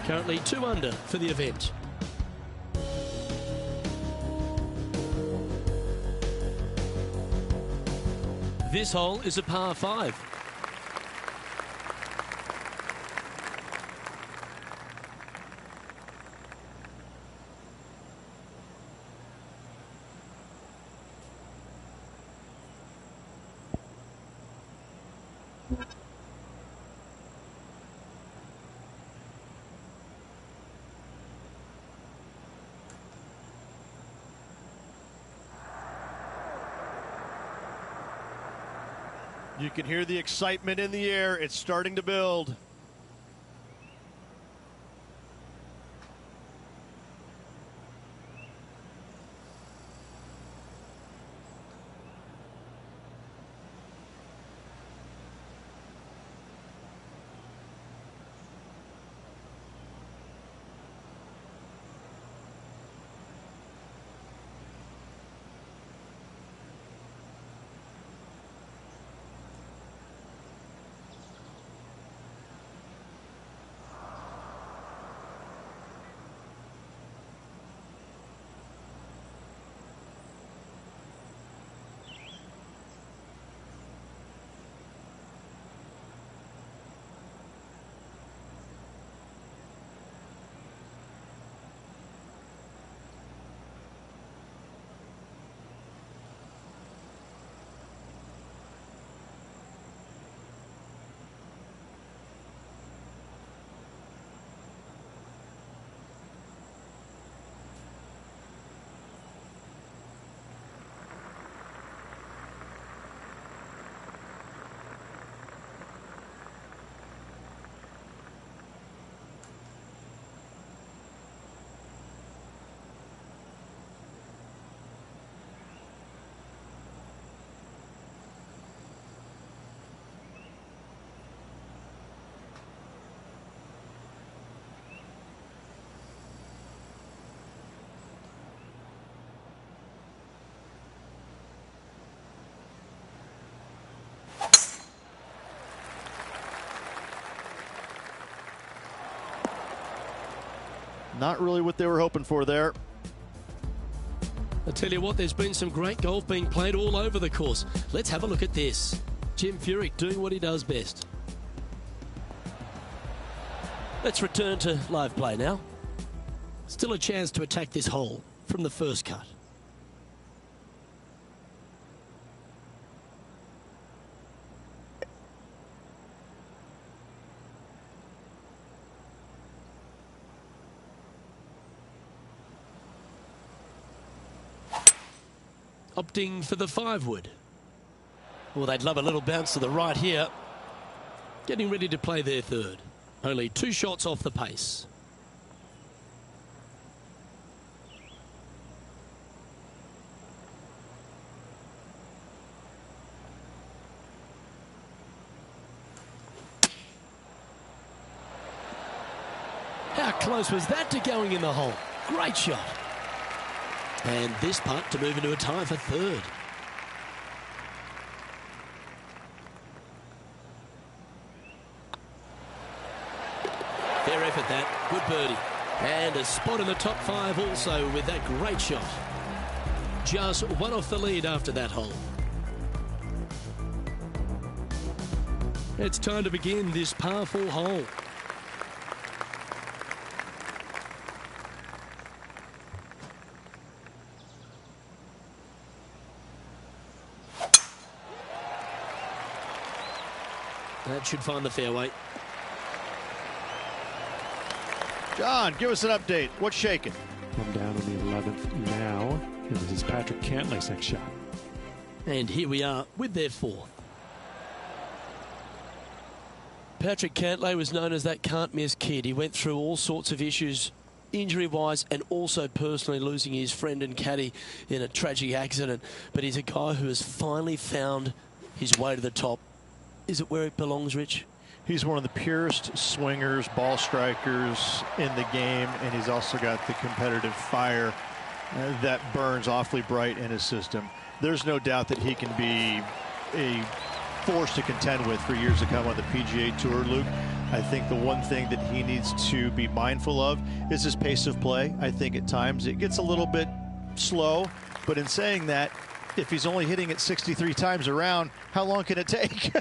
Currently 2 under for the event. This hole is a par 5. You can hear the excitement in the air. It's starting to build. Not really what they were hoping for there. I tell you what, there's been some great golf being played all over the course. Let's have a look at this. Jim Furyk doing what he does best. Let's return to live play now. Still a chance to attack this hole from the first cut. Opting for the 5-wood. Well, they'd love a little bounce to the right here. Getting ready to play their third. Only 2 shots off the pace. How close was that to going in the hole? Great shot. And this putt to move into a tie for third. Fair effort that. Good birdie. And a spot in the top 5 also with that great shot. Just one off the lead after that hole. It's time to begin this par 4 hole. That should find the fairway. John, give us an update. What's shaking? I'm down on the 11th now. And this is Patrick Cantlay's next shot. And here we are with their 4th. Patrick Cantlay was known as that can't-miss kid. He went through all sorts of issues, injury-wise, and also personally losing his friend and caddy in a tragic accident. But he's a guy who has finally found his way to the top. Is it where it belongs, Rich? He's one of the purest swingers, ball strikers in the game, and he's also got the competitive fire that burns awfully bright in his system. There's no doubt that he can be a force to contend with for years to come on the PGA Tour, Luke. I think the one thing that he needs to be mindful of is his pace of play. I think at times it gets a little bit slow, but in saying that, if he's only hitting it 63 times around, how long can it take?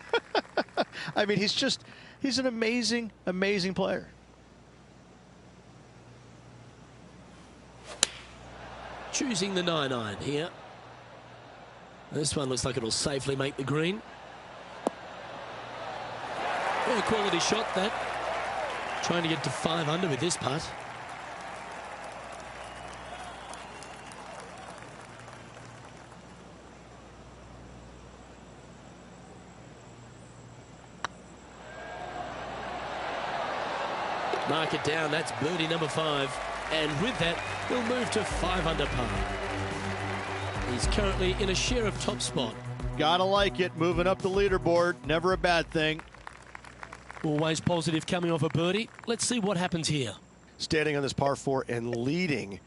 I mean, he's an amazing, amazing player. Choosing the 9-iron here. This one looks like it'll safely make the green. Yeah, quality shot that. Trying to get to 5 under with this putt. Mark it down. That's birdie number 5. And with that, he'll move to 5 under par. He's currently in a share of top spot. Gotta like it. Moving up the leaderboard. Never a bad thing. Always positive coming off a birdie. Let's see what happens here. Standing on this par 4 and leading.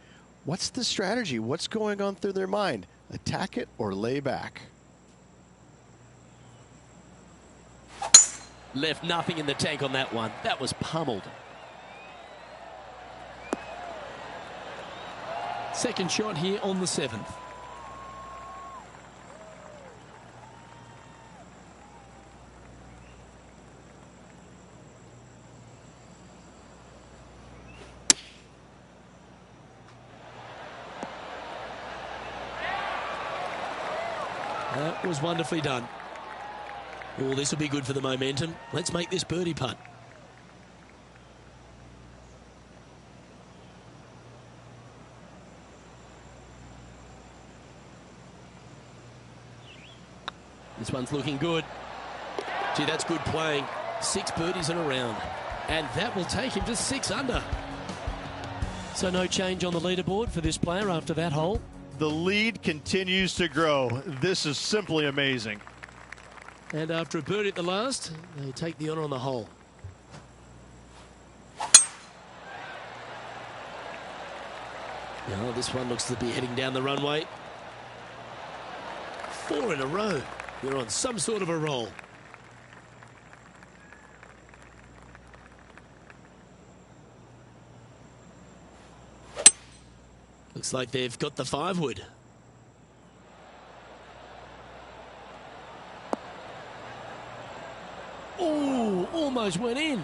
What's the strategy? What's going on through their mind? Attack it or lay back? Left nothing in the tank on that one. That was pummeled. Second shot here on the 7th. That was wonderfully done. Oh, this will be good for the momentum. Let's make this birdie putt. This one's looking good. Gee, that's good playing. 6 birdies in a round. And that will take him to 6 under. So no change on the leaderboard for this player after that hole. The lead continues to grow. This is simply amazing. And after a birdie at the last, they take the honour on the hole. Now this one looks to be heading down the runway. 4 in a row. They're on some sort of a roll. Looks like they've got the 5-wood. Oh, almost went in.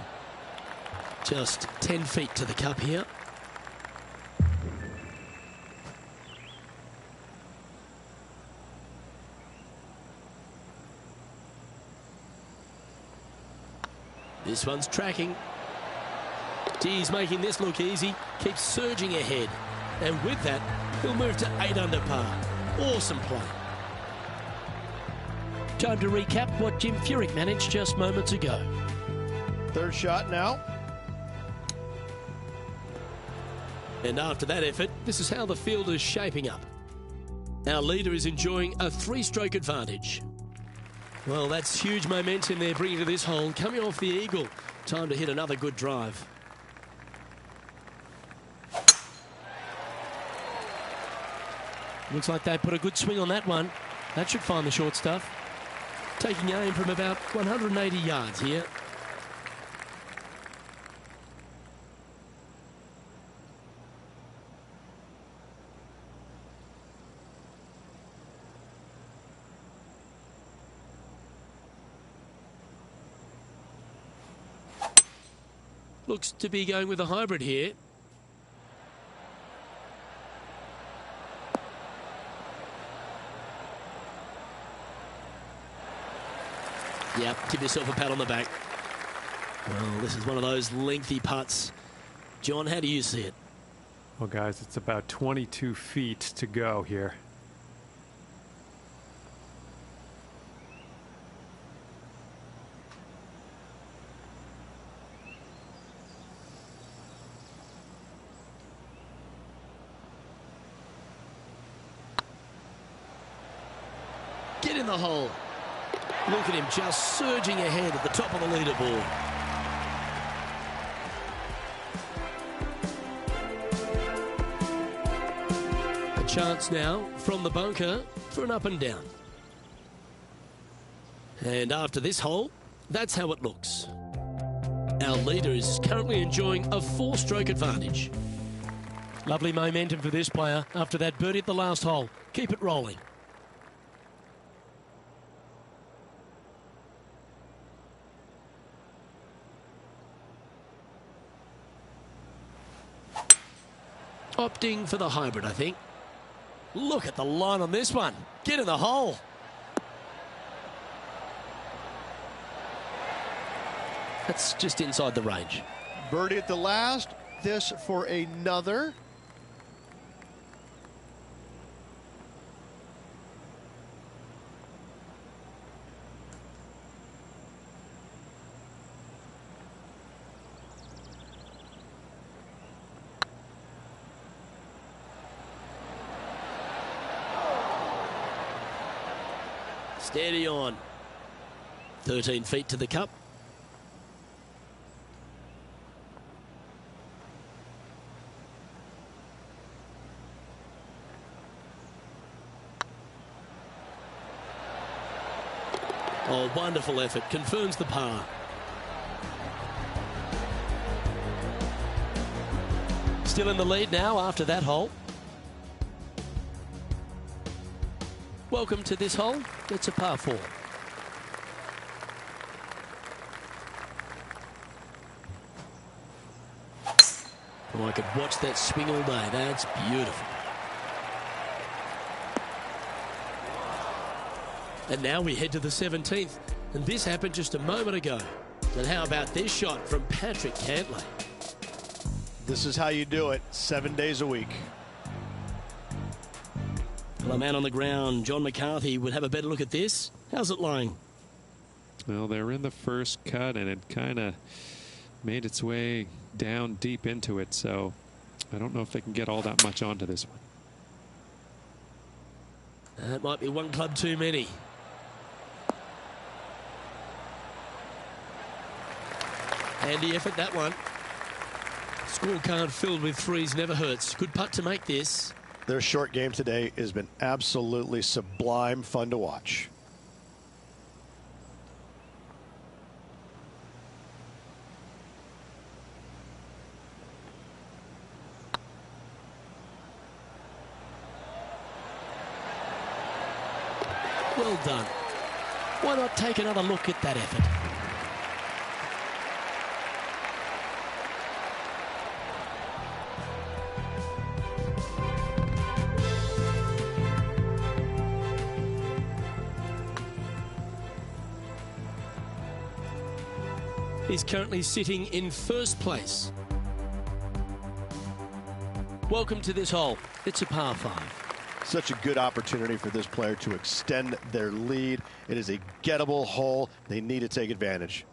Just 10 feet to the cup here. This one's tracking. He's making this look easy. Keeps surging ahead. And with that, he'll move to 8 under par. Awesome play. Time to recap what Jim Furyk managed just moments ago. Third shot now. And after that effort, this is how the field is shaping up. Our leader is enjoying a 3-stroke advantage. Well, that's huge momentum they're bringing to this hole. Coming off the eagle. Time to hit another good drive. Looks like they put a good swing on that one. That should find the short stuff. Taking aim from about 180 yards here. Looks to be going with a hybrid here. Yep, give yourself a pat on the back. Well, this is one of those lengthy putts. John, how do you see it? Well, guys, it's about 22 feet to go here. Get in the hole. Look at him just surging ahead at the top of the leaderboard. A chance now from the bunker for an up and down. And after this hole, that's how it looks. Our leader is currently enjoying a 4-stroke advantage. Lovely momentum for this player after that birdie at the last hole. Keep it rolling. Opting for the hybrid, I think. Look at the line on this one. Get in the hole. That's just inside the range. Birdie at the last. This for another. Steady on. 13 feet to the cup. Oh, wonderful effort. Confirms the par. Still in the lead now after that hole. Welcome to this hole. It's a par 4. Oh, I could watch that swing all day. That's beautiful. And now we head to the 17th. And this happened just a moment ago. And how about this shot from Patrick Cantlay? This is how you do it 7 days a week. Well, a man on the ground, John McCarthy, would have a better look at this. How's it lying? Well, they're in the first cut, and it kind of made its way down deep into it, so I don't know if they can get all that much onto this one. That might be one club too many. Handy effort, that one. Scorecard filled with threes never hurts. Good putt to make this. Their short game today has been absolutely sublime fun to watch. Well done. Why not take another look at that effort? He's currently sitting in first place. Welcome to this hole. It's a par 5. Such a good opportunity for this player to extend their lead. It is a gettable hole. They need to take advantage.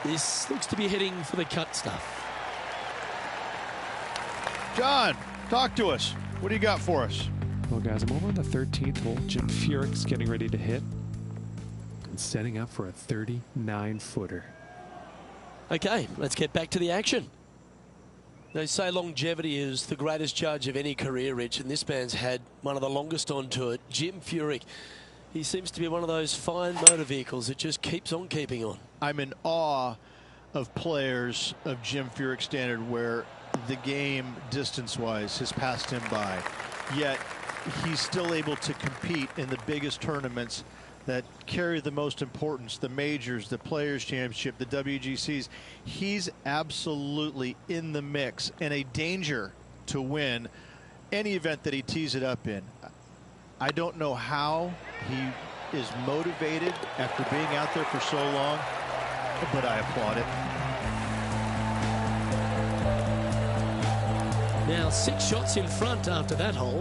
This looks to be heading for the cut stuff. John, talk to us. What do you got for us? Well, guys, I'm over on the 13th hole. Jim Furyk's getting ready to hit and setting up for a 39-footer. Okay, let's get back to the action. They say longevity is the greatest judge of any career, Rich, and this man's had one of the longest on tour. Jim Furyk. He seems to be one of those fine motor vehicles that just keeps on keeping on. I'm in awe of players of Jim Furyk's standard where the game, distance-wise, has passed him by. Yet, he's still able to compete in the biggest tournaments that carry the most importance, the majors, the Players' Championship, the WGCs. He's absolutely in the mix and a danger to win any event that he tees it up in. I don't know how he is motivated after being out there for so long, but I applaud it. Now 6 shots in front after that hole.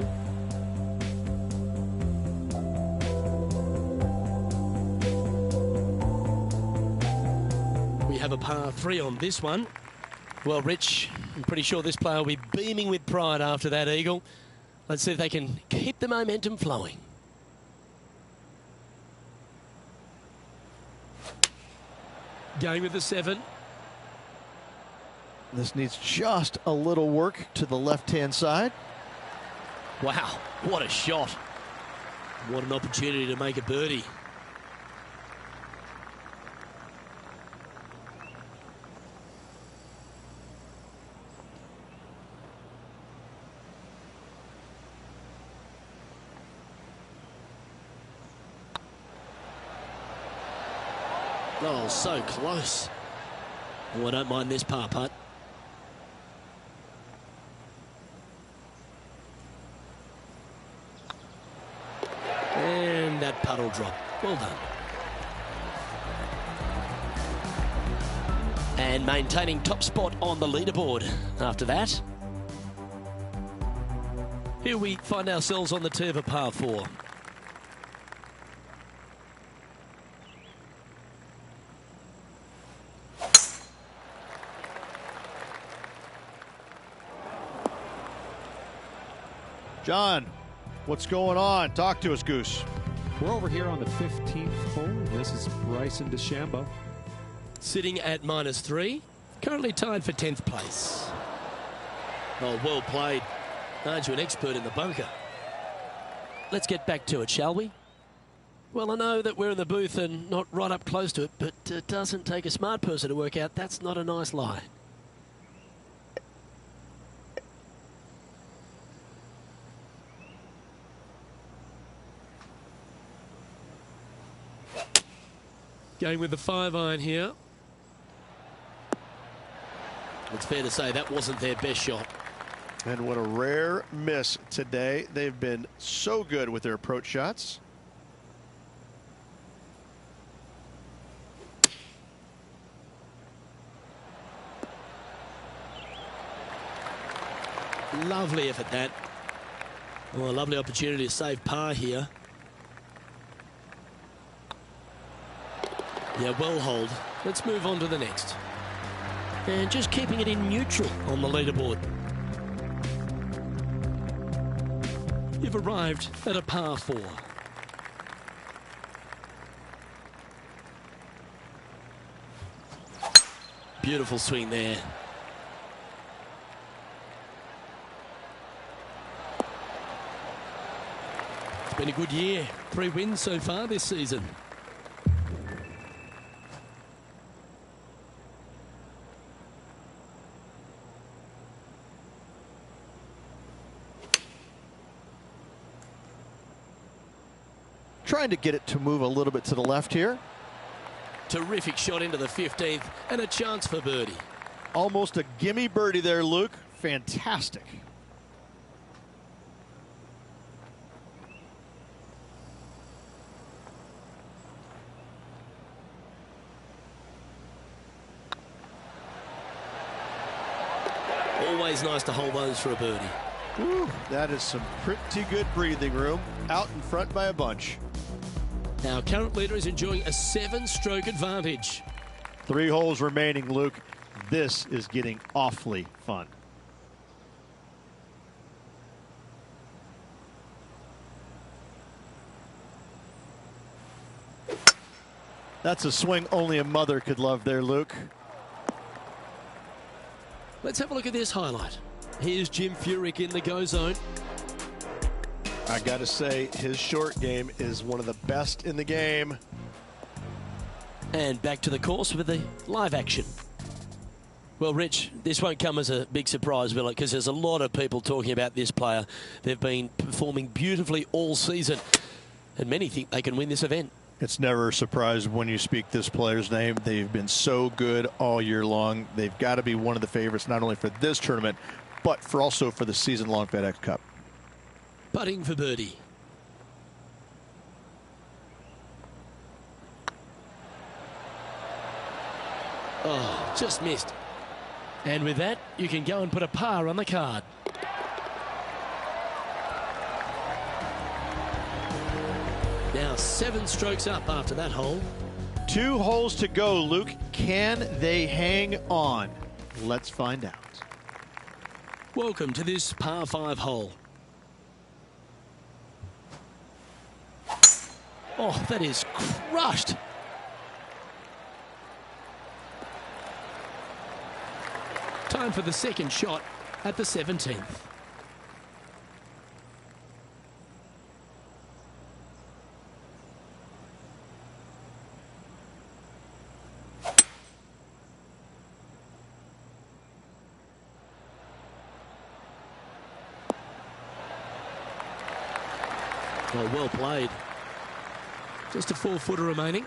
We have a par 3 on this one. Well, Rich, I'm pretty sure this player will be beaming with pride after that eagle. Let's see if they can keep the momentum flowing. Going with the 7. This needs just a little work to the left-hand side. Wow, what a shot. What an opportunity to make a birdie. Oh, so close. Oh, I don't mind this par putt. And that putt will drop. Well done. And maintaining top spot on the leaderboard after that. Here we find ourselves on the tee of a par 4. John, what's going on? Talk to us, Goose. We're over here on the 15th hole. This is Bryson DeChambeau. Sitting at -3. Currently tied for 10th place. Oh, well played. Aren't you an expert in the bunker? Let's get back to it, shall we? Well, I know that we're in the booth and not right up close to it, but it doesn't take a smart person to work out that's not a nice lie. Going with the 5-iron here. It's fair to say that wasn't their best shot. And what a rare miss today. They've been so good with their approach shots. Lovely effort, that. Well, a lovely opportunity to save par here. Yeah, well hold. Let's move on to the next. And just keeping it in neutral on the leaderboard. You've arrived at a par 4. Beautiful swing there. Been a good year. 3 wins so far this season. Trying to get it to move a little bit to the left here. Terrific shot into the 15th and a chance for birdie. Almost a gimme birdie there, Luke. Fantastic. Always nice to hold those for a birdie. Ooh, that is some pretty good breathing room. Out in front by a bunch. Our current leader is enjoying a 7-stroke advantage. 3 holes remaining, Luke. This is getting awfully fun. That's a swing only a mother could love there, Luke. Let's have a look at this highlight. Here's Jim Furyk in the go zone. I got to say, his short game is one of the best in the game. And back to the course with the live action. Well, Rich, this won't come as a big surprise, will it? Because there's a lot of people talking about this player. They've been performing beautifully all season, and many think they can win this event. It's never a surprise when you speak this player's name. They've been so good all year long. They've got to be one of the favorites, not only for this tournament, but also for the season-long FedEx Cup. Putting for birdie. Oh, just missed. And with that, you can go and put a par on the card. Now 7 strokes up after that hole. 2 holes to go, Luke. Can they hang on? Let's find out. Welcome to this par 5 hole. Oh, that is crushed. Time for the second shot at the 17th. Oh, well played. Just a 4-footer remaining.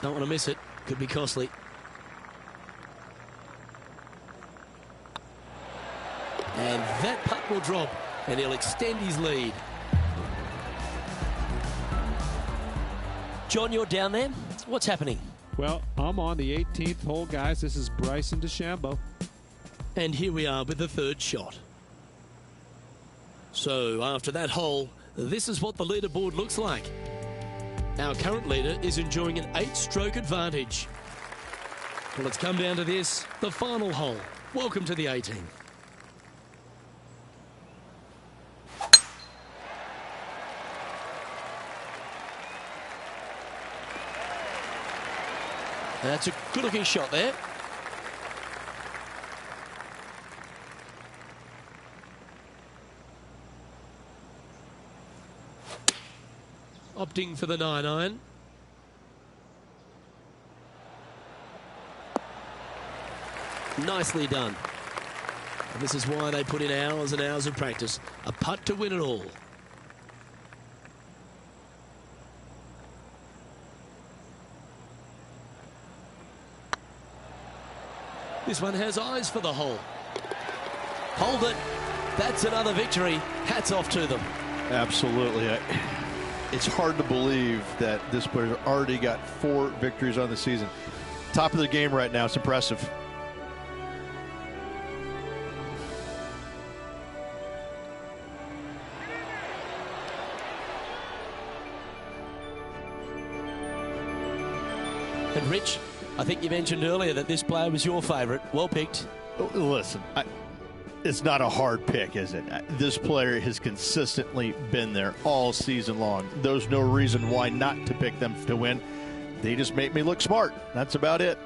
Don't want to miss it. Could be costly. And that putt will drop, and he'll extend his lead. John, you're down there. What's happening? Well, I'm on the 18th hole, guys. This is Bryson DeChambeau. And here we are with the 3rd shot. So after that hole, this is what the leaderboard looks like. Our current leader is enjoying an 8-stroke advantage. Well, it's come down to this, the final hole. Welcome to the 18th. That's a good-looking shot there. Opting for the 9-iron. Nicely done. And this is why they put in hours and hours of practice. A putt to win it all. This one has eyes for the hole. Hold it. That's another victory. Hats off to them. Absolutely. It's hard to believe that this player's already got 4 victories on the season. Top of the game right now. It's impressive. And Rich, I think you mentioned earlier that this player was your favourite. Well picked. Listen, it's not a hard pick, is it? This player has consistently been there all season long. There's no reason why not to pick them to win. They just make me look smart. That's about it.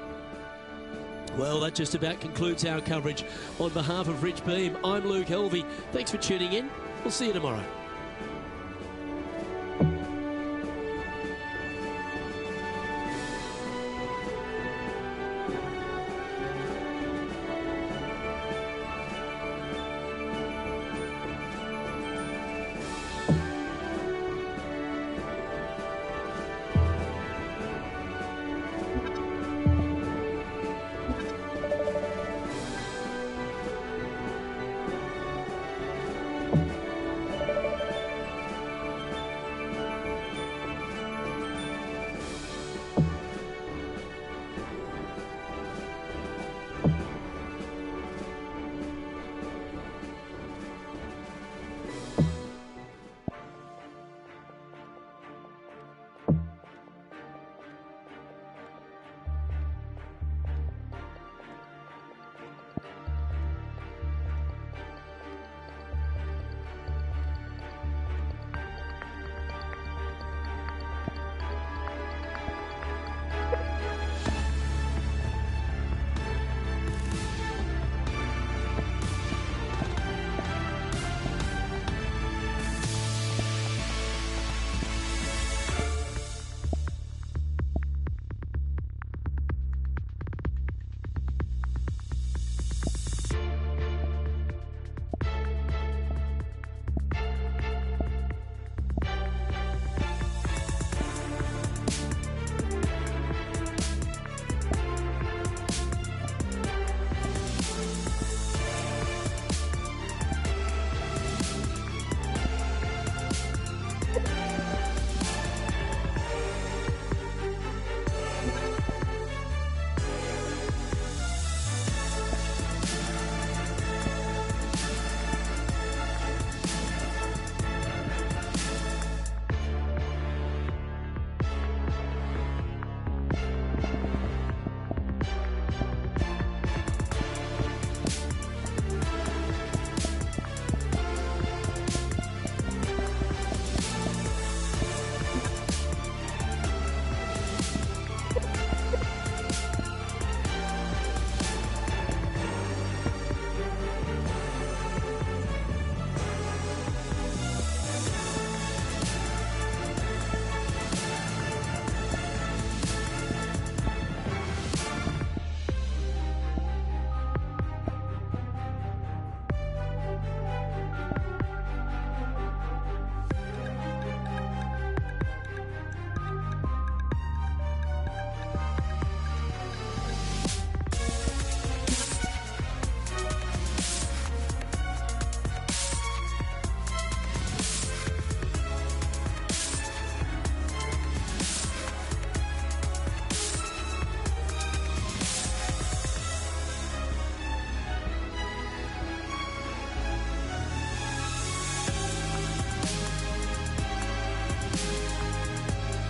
Well, that just about concludes our coverage. On behalf of Rich Beam, I'm Luke Helvey. Thanks for tuning in. We'll see you tomorrow.